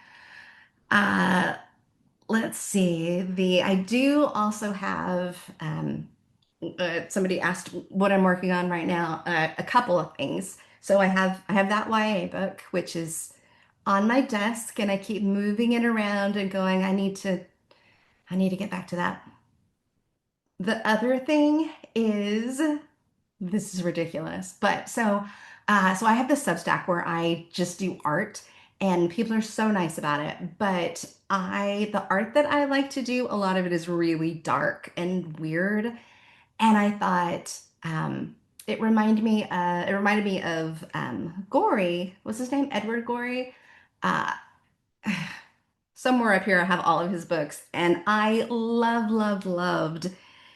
S1: Uh, let's see. I do also have somebody asked what I'm working on right now. A couple of things. So I have that YA book, which is on my desk, and I keep moving it around and going, I need to get back to that. The other thing is this is ridiculous, but so So I have this Substack where I just do art, and people are so nice about it. But the art that I like to do, a lot of it is really dark and weird. And I thought it reminded me of Gorey. What's his name? Edward Gorey. Uh, Somewhere up here, I have all of his books, and I loved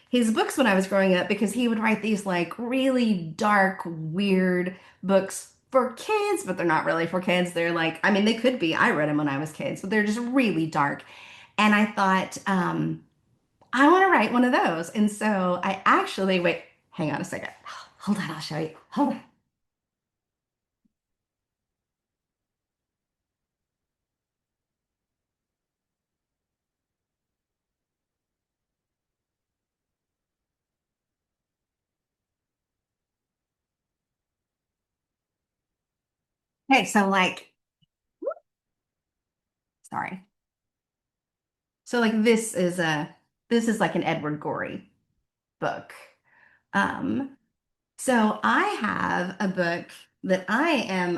S1: his books when I was growing up because he would write these like really dark, weird books for kids, but they're not really for kids. They're like, I mean, they could be. I read them when I was kids, but they're just really dark. And I thought, I want to write one of those. And so I actually, wait, hang on a second. Hold on, I'll show you. Hold on. Okay, so like, sorry. So like this is like an Edward Gorey book. Um, so I have a book that I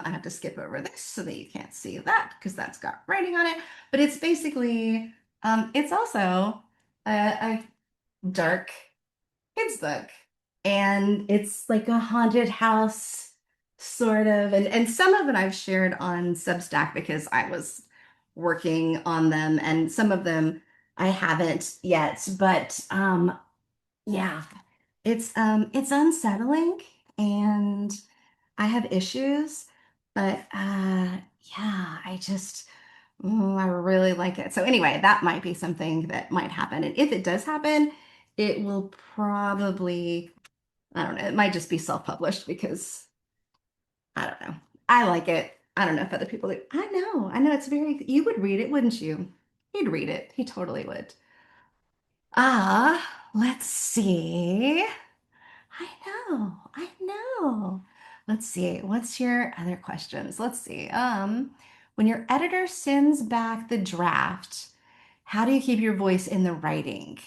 S1: have to skip over this so that you can't see that because that's got writing on it. But it's basically, it's also a dark kids book. And it's like a haunted house sort of. And some of it I've shared on Substack because I was working on them, and some of them I haven't yet. But yeah, it's unsettling and I have issues, but yeah, I really like it. So anyway, that might be something that might happen. And if it does happen, it will probably, I don't know, it might just be self-published because I don't know. I like it. I don't know if other people do. I know it's very, you would read it, wouldn't you? He'd read it. He totally would. Let's see. I know. Let's see. What's your other questions? Let's see. When your editor sends back the draft, how do you keep your voice in the writing?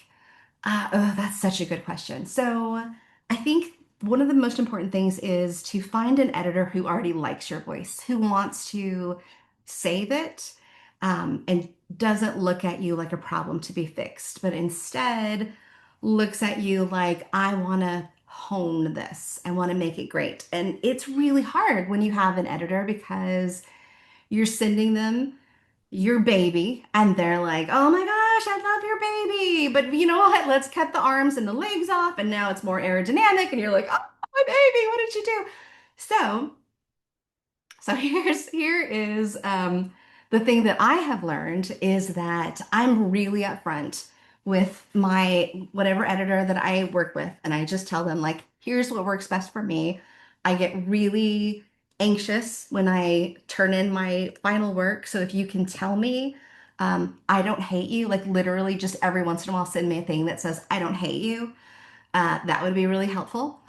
S1: Oh, that's such a good question. So, I think one of the most important things is to find an editor who already likes your voice, who wants to save it, and doesn't look at you like a problem to be fixed, but instead looks at you like, I want to hone this. I want to make it great. And it's really hard when you have an editor because you're sending them your baby and they're like, oh my gosh, I love your baby. But you know what? Let's cut the arms and the legs off. And now it's more aerodynamic. And you're like, oh, my baby, what did you do? So here is the thing that I have learned is that I'm really upfront with my whatever editor that I work with, and I just tell them like, here's what works best for me. I get really anxious when I turn in my final work, so if you can tell me I don't hate you, like literally just every once in a while send me a thing that says I don't hate you. That would be really helpful.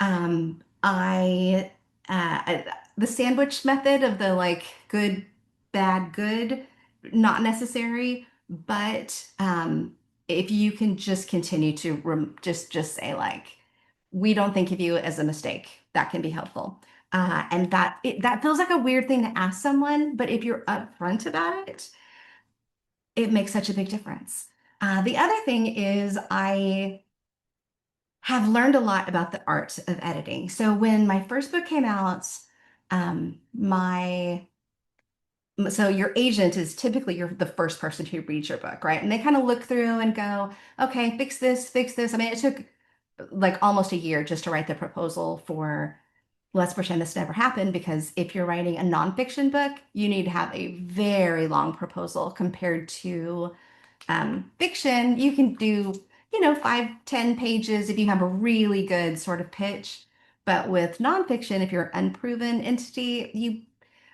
S1: I the sandwich method of the like good, bad, good, not necessary, but if you can just continue to just say like, we don't think of you as a mistake, that can be helpful. And that feels like a weird thing to ask someone, but if you're upfront about it, it makes such a big difference. The other thing is I have learned a lot about the art of editing. So when my first book came out, my so your agent is typically the first person who reads your book, right? And they kind of look through and go, okay, fix this, fix this. I mean, it took like almost a year just to write the proposal for Let's Pretend This Never Happened, because if you're writing a nonfiction book, you need to have a very long proposal compared to fiction. You can do, 5, 10 pages if you have a really good sort of pitch. But with nonfiction, if you're an unproven entity,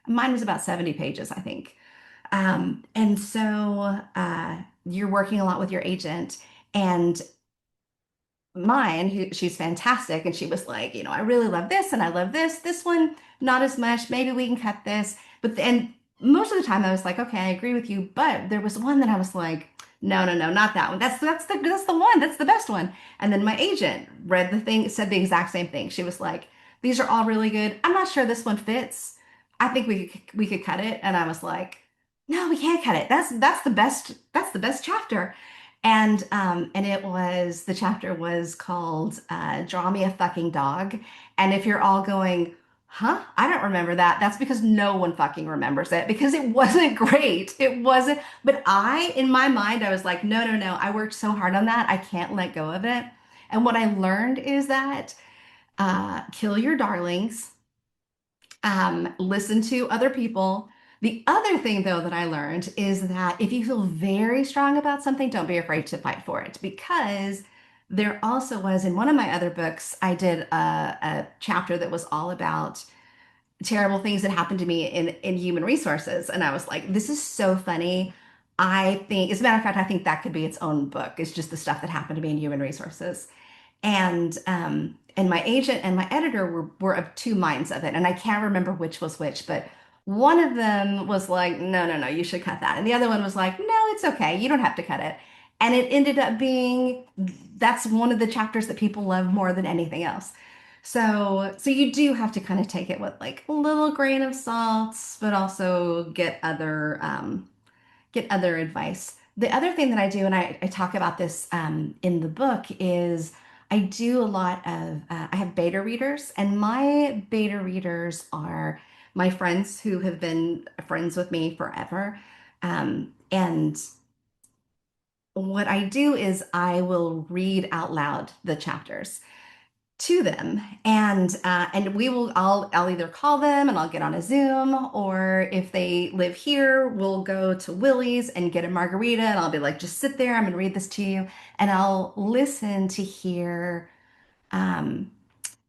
S1: mine was about 70 pages, I think. And so you're working a lot with your agent. And she's fantastic. And she was like, I really love this and I love this. This one, not as much. Maybe we can cut this. And most of the time I was like, okay, I agree with you. But there was one that I was like, no, no, no, not that one. That's the one. That's the best one. And then my agent read the thing, said the exact same thing. She was like, these are all really good. I'm not sure this one fits. I think we could cut it." And I was like, "No, we can't cut it. That's the best chapter." And it was the chapter was called "Draw Me a Fucking Dog." And if you're all going, "Huh? I don't remember that." That's because no one fucking remembers it because it wasn't great. It wasn't. But in my mind, I was like, "No, no, no. I worked so hard on that. I can't let go of it." And what I learned is that kill your darlings, listen to other people. The other thing, though, that I learned is that if you feel very strong about something, don't be afraid to fight for it because there also was in one of my other books, I did a chapter that was all about terrible things that happened to me in human resources. And I was like, this is so funny. I think, as a matter of fact, I think that could be its own book. It's just the stuff that happened to me in human resources. And my agent and my editor were of two minds of it, and I can't remember which was which, but one of them was like, "No, no, no, you should cut that," and the other one was like, "No, it's okay, you don't have to cut it." And it ended up being that's one of the chapters that people love more than anything else. So you do have to kind of take it with like a little grain of salt, but also get other advice. The other thing that I do, and I talk about this in the book, is I do a lot of, I have beta readers, and my beta readers are my friends who have been friends with me forever. And what I do is I will read out loud the chapters to them and we will I'll either call them and I'll get on a Zoom, or if they live here we'll go to Willie's and get a margarita and I'll be like, "Just sit there, I'm gonna read this to you," and I'll listen to hear um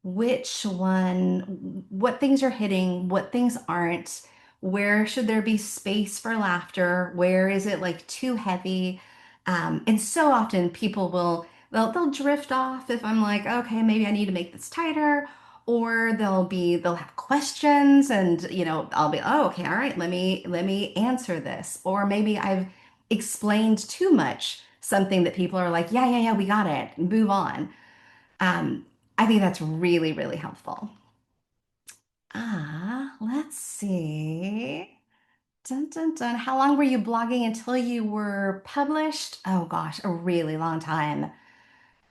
S1: which one, what things are hitting, what things aren't, where should there be space for laughter, where is it like too heavy? And so often people they'll drift off if I'm like, "Okay, maybe I need to make this tighter," or they'll have questions and I'll be, "Oh, okay, all right, let me answer this," or maybe I've explained too much something that people are like, "Yeah, yeah, yeah, we got it," and move on. um, I think that's really, really helpful. Let's see. Dun, dun, dun. How long were you blogging until you were published? Oh gosh, a really long time.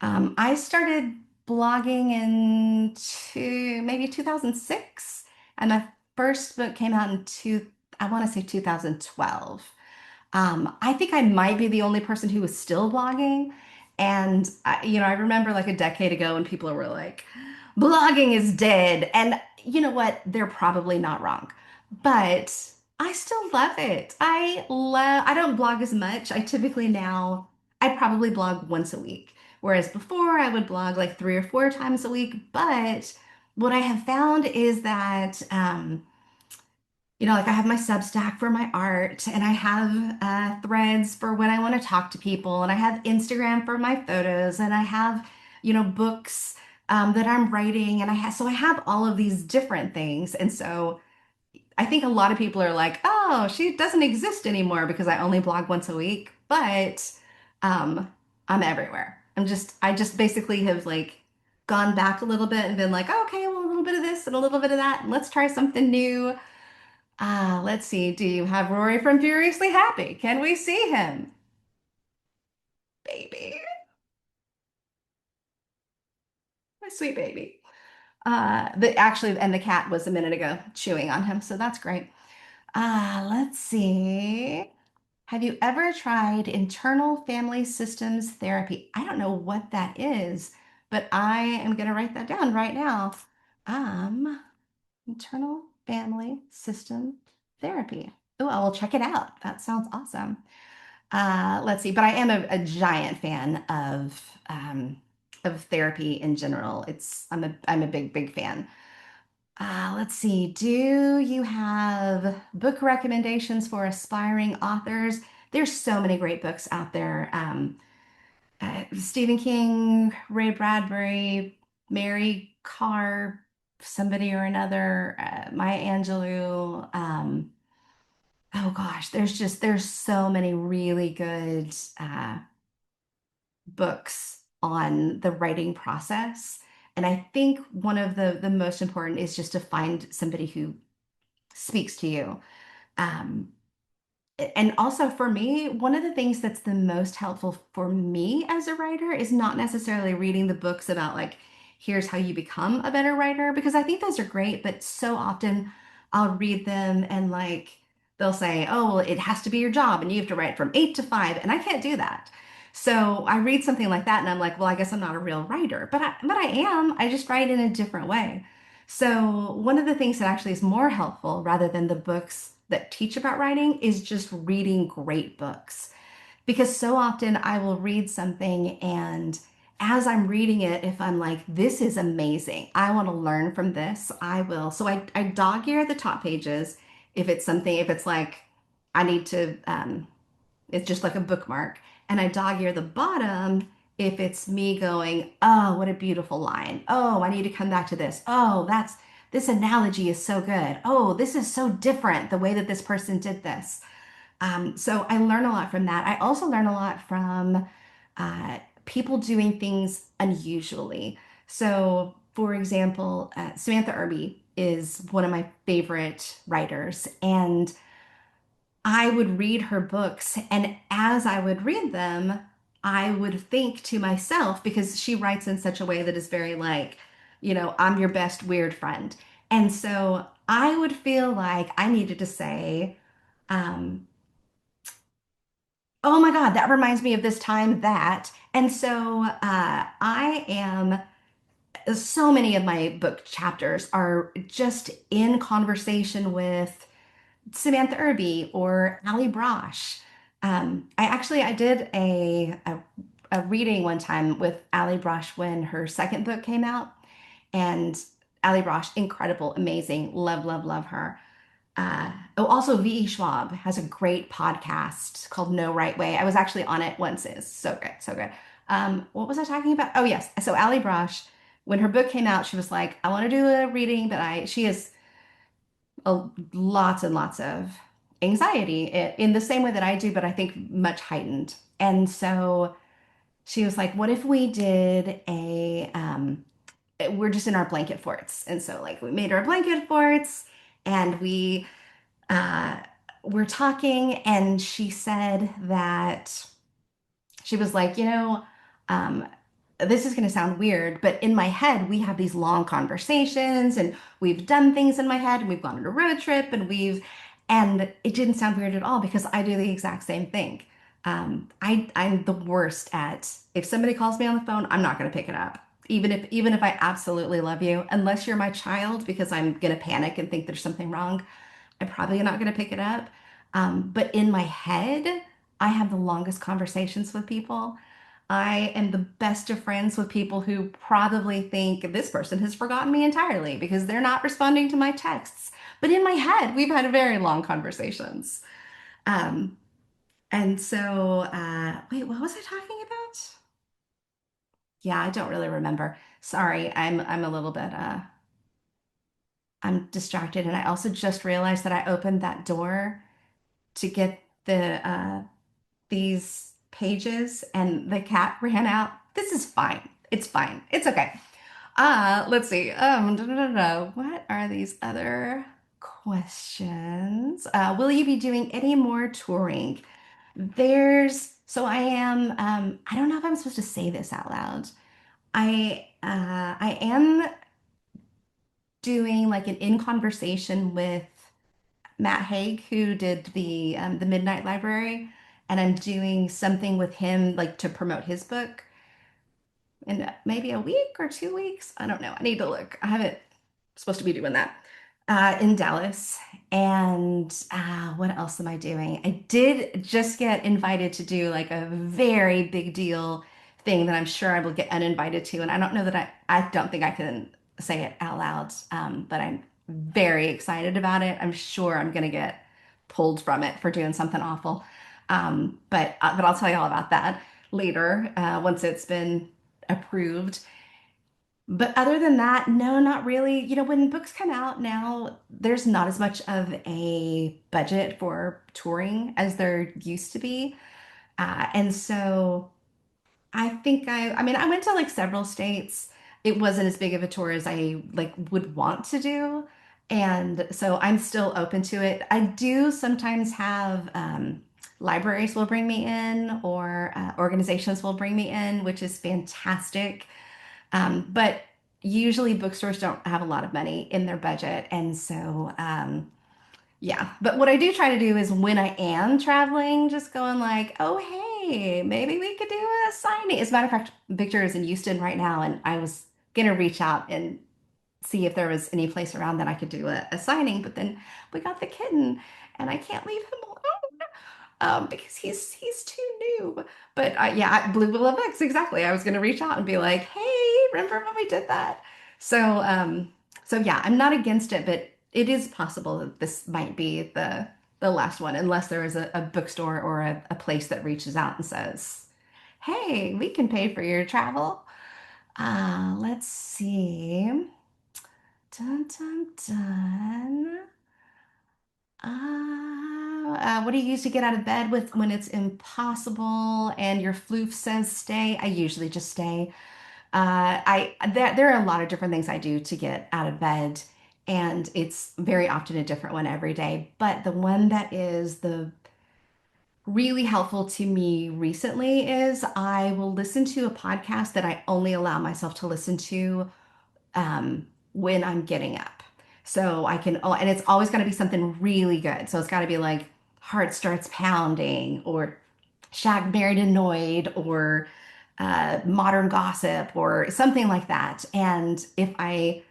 S1: I started blogging in maybe 2006, and my first book came out I want to say 2012. I think I might be the only person who was still blogging. And I remember like a decade ago when people were like, "Blogging is dead." And you know what? They're probably not wrong. But I still love it. I don't blog as much. I probably blog once a week. Whereas before I would blog like 3 or 4 times a week. But what I have found is that like I have my Substack for my art, and I have threads for when I want to talk to people, and I have Instagram for my photos, and I have, books that I'm writing, and I have all of these different things. And so I think a lot of people are like, "Oh, she doesn't exist anymore because I only blog once a week," but um, I'm everywhere. I just basically have like gone back a little bit and been like, "Oh, okay, well, a little bit of this and a little bit of that, and let's try something new." Let's see. Do you have Rory from Furiously Happy? Can we see him? Baby, my sweet baby. And the cat was a minute ago chewing on him, so that's great. Let's see. Have you ever tried internal family systems therapy? I don't know what that is, but I am going to write that down right now. Um, Internal family system therapy. Oh, I will check it out. That sounds awesome. Let's see, but I am a giant fan of therapy in general. I'm a big, big fan. Let's see. Do you have book recommendations for aspiring authors? There's so many great books out there. Stephen King, Ray Bradbury, Mary Carr, somebody or another, Maya Angelou. Oh gosh, there's so many really good books on the writing process. And I think one of the most important is just to find somebody who speaks to you. Um, and also for me, one of the things that's the most helpful for me as a writer is not necessarily reading the books about like, here's how you become a better writer, because I think those are great, but so often I'll read them and like they'll say, oh, well, it has to be your job and you have to write from 8 to 5, and I can't do that. So I read something like that and I'm like, well, I guess I'm not a real writer, but I am. I just write in a different way. So, one of the things that actually is more helpful rather than the books that teach about writing is just reading great books. Because so often I will read something, and as I'm reading it, if I'm like, this is amazing, I want to learn from this, I will. So, I dog ear the top pages if it's something, if it's like, I need to it's just like a bookmark. And I dog ear the bottom if it's me going, oh, what a beautiful line. Oh, I need to come back to this. Oh, this analogy is so good. Oh, this is so different the way that this person did this. So I learn a lot from that. I also learn a lot from people doing things unusually. So, for example, Samantha Irby is one of my favorite writers, and I would read her books, and as I would read them, I would think to myself, because she writes in such a way that is very like, I'm your best weird friend. And so I would feel like I needed to say, um, oh my God, that reminds me of this time that. And so I am, so many of my book chapters are just in conversation with Samantha Irby or Ali Brosh. I did a reading one time with Ali Brosh when her second book came out, and Ali Brosh, incredible, amazing, love, love, love her. Oh, also V.E. Schwab has a great podcast called No Right Way. I was actually on it once. It's so good, so good. What was I talking about? Oh yes, so Ali Brosh, when her book came out, she was like, "I want to do a reading," but she is lots and lots of anxiety in the same way that I do, but I think much heightened. And so she was like, "What if we did we're just in our blanket forts." And so, like, we made our blanket forts and uh, we're talking, and she said that she was like, um, this is going to sound weird, but in my head, we have these long conversations and we've done things in my head and we've gone on a road trip and it didn't sound weird at all because I do the exact same thing. I'm the worst at, if somebody calls me on the phone, I'm not going to pick it up. Even if I absolutely love you, unless you're my child, because I'm going to panic and think there's something wrong, I'm probably not going to pick it up. But in my head, I have the longest conversations with people. I am the best of friends with people who probably think this person has forgotten me entirely because they're not responding to my texts. But in my head, we've had very long conversations. Um, and so, wait, what was I talking about? Yeah, I don't really remember. Sorry, I'm a little bit I'm distracted, and I also just realized that I opened that door to get these pages and the cat ran out. This is fine. It's fine. It's okay. Let's see. What are these other questions? Will you be doing any more touring? So I am, I don't know if I'm supposed to say this out loud. I am doing like an in conversation with Matt Haig, who did the Midnight Library, and I'm doing something with him like to promote his book in maybe a week or 2 weeks. I don't know. I need to look. I haven't supposed to be doing that in Dallas. And what else am I doing? I did just get invited to do like a very big deal thing that I'm sure I will get uninvited to. And I don't know that I don't think I can say it out loud, but I'm very excited about it. I'm sure I'm going to get pulled from it for doing something awful. But I'll tell you all about that later once it's been approved. But other than that, no, not really. When books come out now, there's not as much of a budget for touring as there used to be. And so I think I mean, I went to like several states. it wasn't as big of a tour as I like would want to do. And so I'm still open to it. I do sometimes have libraries will bring me in or organizations will bring me in, which is fantastic. But usually bookstores don't have a lot of money in their budget. And so, yeah. But what I do try to do is when I am traveling, just going like, oh, hey, maybe we could do a signing. As a matter of fact, Victor is in Houston right now, and I was going to reach out and see if there was any place around that I could do a signing. But then we got the kitten, and I can't leave him alone because he's too new. But yeah, Blue Will of X, exactly. I was going to reach out and be like, hey, remember when we did that? So so yeah, I'm not against it, but it is possible that this might be the last one, unless there is a bookstore or a place that reaches out and says, hey, we can pay for your travel. Let's see. Dun dun dun. What do you use to get out of bed with when it's impossible and your floof says stay? I usually just stay. There are a lot of different things I do to get out of bed, and it's very often a different one every day. But the one that is the really helpful to me recently is I will listen to a podcast that I only allow myself to listen to when I'm getting up. So I can, oh, and it's always got to be something really good. So it's got to be like Heart Starts Pounding or Shagged, Married, Annoyed or Modern Gossip or something like that. And if I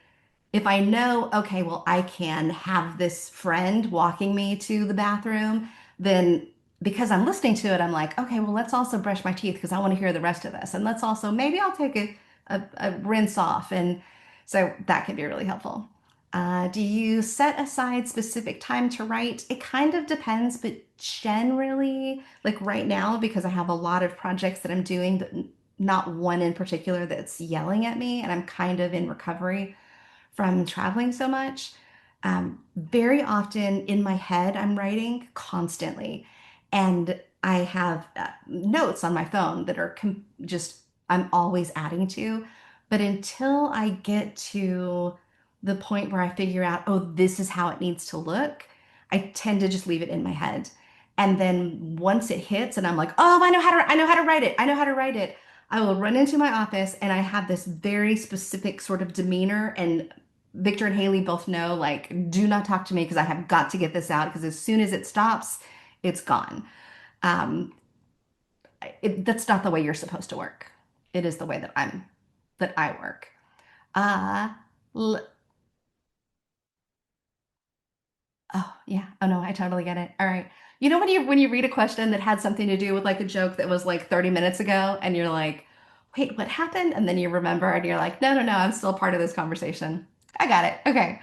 S1: know, okay, well, I can have this friend walking me to the bathroom, then because I'm listening to it, I'm like, okay, well, let's also brush my teeth because I want to hear the rest of this. And let's also, maybe I'll take a rinse off. And so that can be really helpful. Do you set aside specific time to write? It kind of depends, but generally, like right now, because I have a lot of projects that I'm doing, but not one in particular that's yelling at me, and I'm kind of in recovery from traveling so much. Very often in my head, I'm writing constantly. And I have notes on my phone that are just, I'm always adding to. But until I get to the point where I figure out, oh, this is how it needs to look, I tend to just leave it in my head. And then once it hits and I'm like, oh, I know how to write it. I know how to write it. I will run into my office and I have this very specific sort of demeanor and Victor and Haley both know, like, do not talk to me because I have got to get this out because as soon as it stops, it's gone. Um, that's not the way you're supposed to work. It is the way that I work. Uh, l oh yeah. Oh no, I totally get it. All right. You know when you read a question that had something to do with like a joke that was like 30 minutes ago, and you're like, wait, what happened? And then you remember, and you're like, no, no, no, I'm still part of this conversation. I got it. Okay.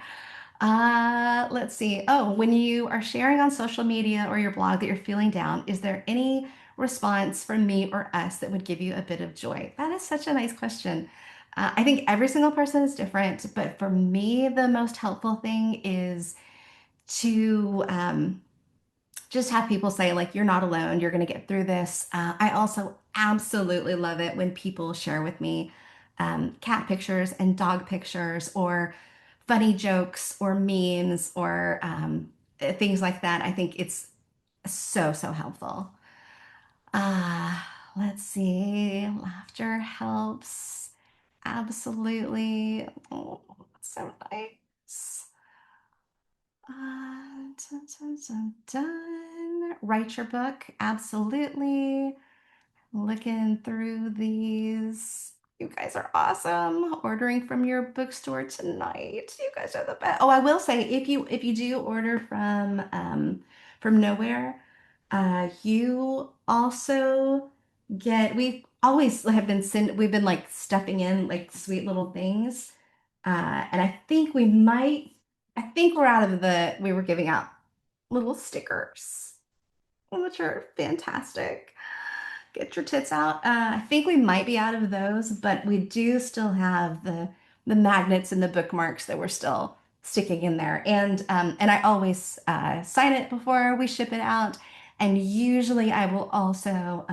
S1: Let's see. Oh, when you are sharing on social media or your blog that you're feeling down, is there any response from me or us that would give you a bit of joy? That is such a nice question. I think every single person is different, but for me, the most helpful thing is to just have people say, like, you're not alone, you're going to get through this. I also absolutely love it when people share with me cat pictures and dog pictures or funny jokes or memes or things like that. I think it's so, so helpful. Uh, let's see. Laughter helps. Absolutely. Oh, that's so nice. Dun, dun, dun, dun. Write your book. Absolutely. Looking through these. You guys are awesome. Ordering from your bookstore tonight. You guys are the best. Oh, I will say if you do order from Nowhere, you also get we always have been send we've been like stuffing in like sweet little things. And I think we're out of we were giving out little stickers, which are fantastic. Get your tits out. I think we might be out of those, but we do still have the magnets and the bookmarks that we're still sticking in there. And I always sign it before we ship it out. And usually I will also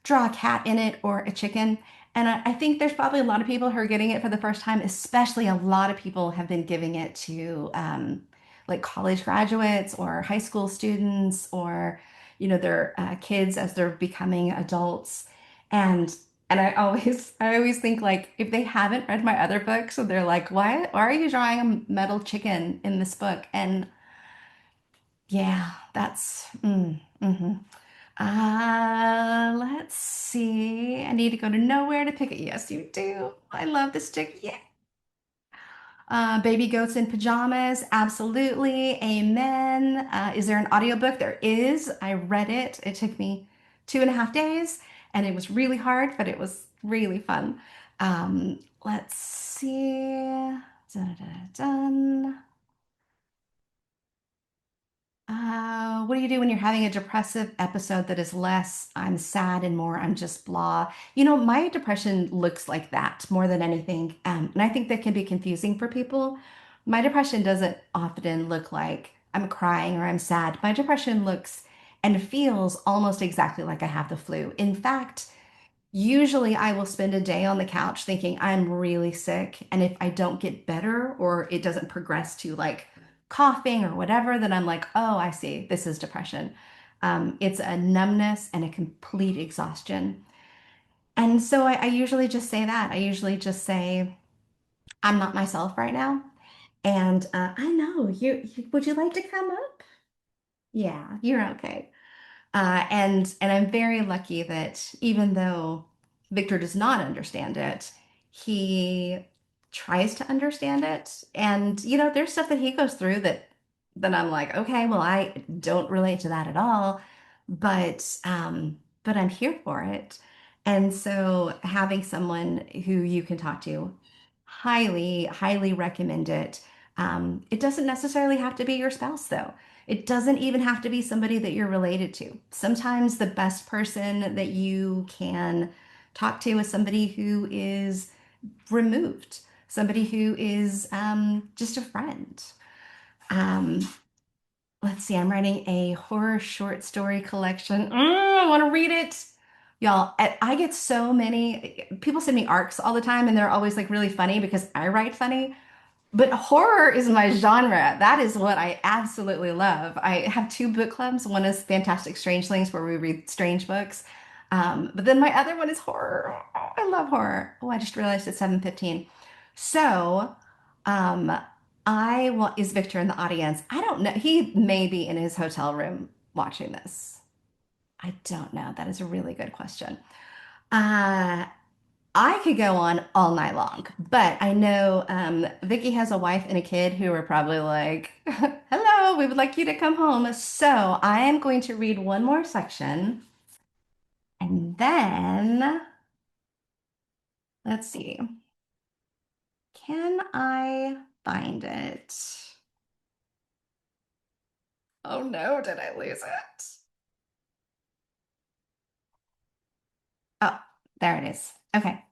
S1: draw a cat in it or a chicken. And I think there's probably a lot of people who are getting it for the first time, especially a lot of people have been giving it to like college graduates or high school students or, their kids as they're becoming adults. And I always think like if they haven't read my other books, so they're like, why are you drawing a metal chicken in this book? And yeah, mhm. Let's see. I need to go to nowhere to pick it. Yes, you do. I love this stick. Yeah. Baby goats in pajamas. Absolutely. Amen. Is there an audiobook? There is. I read it. It took me 2.5 days and it was really hard, but it was really fun. Let's see. Dun, dun, dun. What do you do when you're having a depressive episode that is less I'm sad and more I'm just blah? My depression looks like that more than anything. And I think that can be confusing for people. My depression doesn't often look like I'm crying or I'm sad. My depression looks and feels almost exactly like I have the flu. In fact, usually I will spend a day on the couch thinking I'm really sick. And if I don't get better or it doesn't progress to like coughing or whatever, then I'm like, oh, I see, this is depression. It's a numbness and a complete exhaustion. And so I usually just say that. I usually just say, I'm not myself right now. And I know would you like to come up? Yeah, you're okay. And I'm very lucky that even though Victor does not understand it, he tries to understand it. And there's stuff that he goes through that I'm like, okay, well, I don't relate to that at all, but I'm here for it. And so having someone who you can talk to, highly, highly recommend it. It doesn't necessarily have to be your spouse, though. It doesn't even have to be somebody that you're related to. Sometimes the best person that you can talk to is somebody who is removed, somebody who is just a friend. Um, let's see, I'm writing a horror short story collection. I want to read it. Y'all, I get so many people send me arcs all the time, and they're always like really funny because I write funny. But horror is my genre. That is what I absolutely love. I have two book clubs. One is Fantastic Strangelings, where we read strange books. But then my other one is horror. Oh, I love horror. Oh, I just realized it's 7:15. So, um, is Victor in the audience? I don't know. He may be in his hotel room watching this. I don't know. That is a really good question. Uh, I could go on all night long, but I know Vicky has a wife and a kid who are probably like, hello, we would like you to come home. So I am going to read one more section and then let's see. Can I find it? Oh no, did I lose it? Oh, there it is. Okay.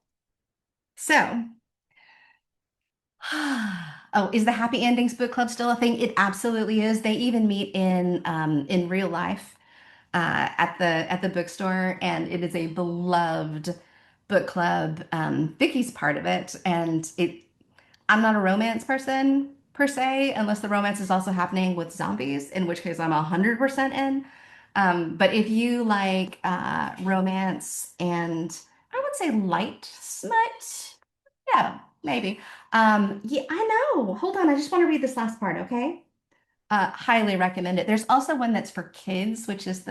S1: So, oh, is the Happy Endings Book Club still a thing? It absolutely is. They even meet in real life. At the bookstore, and it is a beloved book club. Vicky's part of it, and I'm not a romance person per se, unless the romance is also happening with zombies, in which case I'm 100% in. But if you like romance and I would say light smut, yeah, maybe. Yeah, I know. Hold on, I just want to read this last part, okay? Highly recommend it. There's also one that's for kids, which is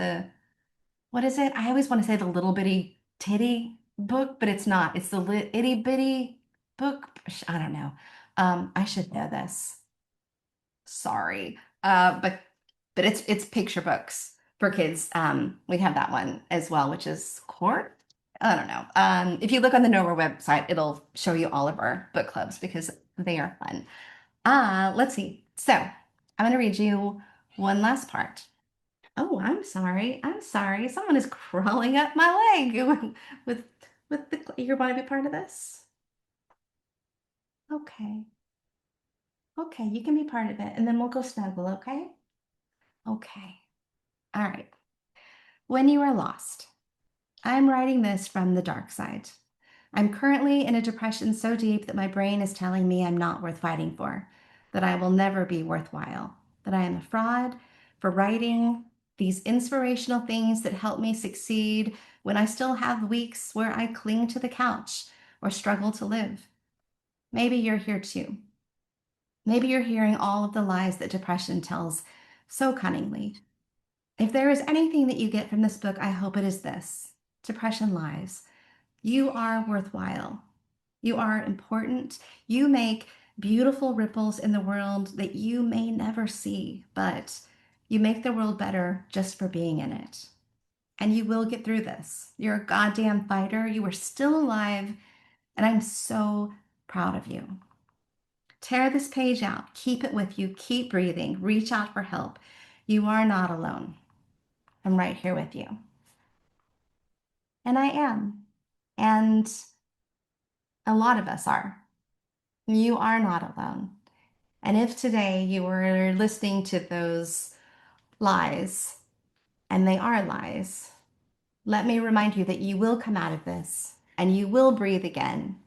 S1: what is it? I always want to say the little bitty titty book, but it's not. It's the itty bitty book. I don't know. I should know this. Sorry. But it's picture books for kids. We have that one as well, which is court. I don't know. If you look on the Nowhere website, it'll show you all of our book clubs because they are fun. Let's see. So I'm going to read you one last part. Oh, I'm sorry. I'm sorry. Someone is crawling up my leg with you want to be part of this? Okay. Okay, you can be part of it and then we'll go snuggle, okay? Okay. All right. When you are lost. I'm writing this from the dark side. I'm currently in a depression so deep that my brain is telling me I'm not worth fighting for, that I will never be worthwhile, that I am a fraud for writing these inspirational things that help me succeed when I still have weeks where I cling to the couch or struggle to live. Maybe you're here too. Maybe you're hearing all of the lies that depression tells so cunningly. If there is anything that you get from this book, I hope it is this: depression lies. You are worthwhile. You are important. You make beautiful ripples in the world that you may never see, but you make the world better just for being in it. And you will get through this. You're a goddamn fighter. You are still alive, and I'm so proud of you. Tear this page out. Keep it with you. Keep breathing. Reach out for help. You are not alone. I'm right here with you. And I am. And a lot of us are. You are not alone. And if today you were listening to those lies, and they are lies, let me remind you that you will come out of this and you will breathe again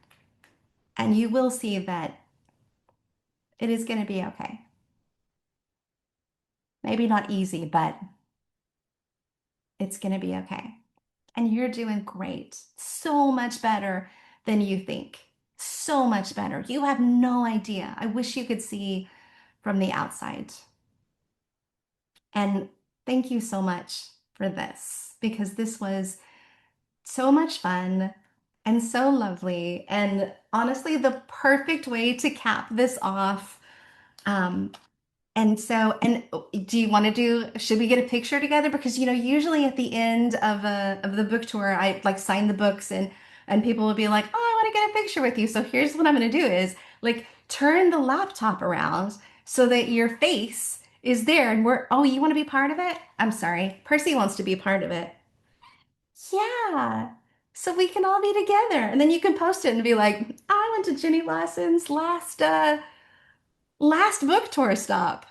S1: and you will see that it is going to be okay. Maybe not easy, but it's going to be okay. And you're doing great. So much better than you think. So much better. You have no idea. I wish you could see from the outside. And thank you so much for this because this was so much fun and so lovely. And honestly, the perfect way to cap this off. Um, and do you want to should we get a picture together? Because, usually at the end of the book tour, I like sign the books and people will be like, oh, I want to get a picture with you. So here's what I'm going to do is like turn the laptop around so that your face is there and oh, you want to be part of it? I'm sorry. Percy wants to be part of it. Yeah. So we can all be together. And then you can post it and be like, I went to Jenny Lawson's last book tour stop.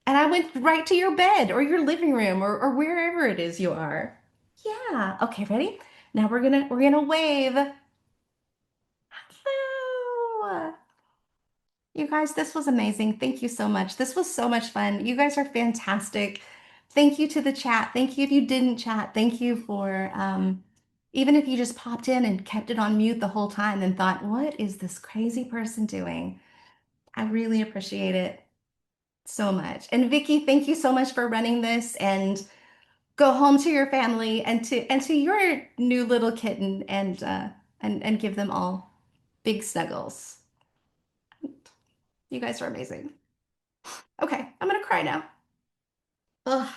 S1: And I went right to your bed or your living room or wherever it is you are. Yeah. Okay, ready? Now we're gonna wave. Hello. You guys, this was amazing. Thank you so much. This was so much fun. You guys are fantastic. Thank you to the chat. Thank you if you didn't chat. Thank you for even if you just popped in and kept it on mute the whole time and thought, what is this crazy person doing? I really appreciate it so much. And Vicky, thank you so much for running this and go home to your family and to your new little kitten and give them all big snuggles. You guys are amazing. Okay, I'm gonna cry now. Ugh.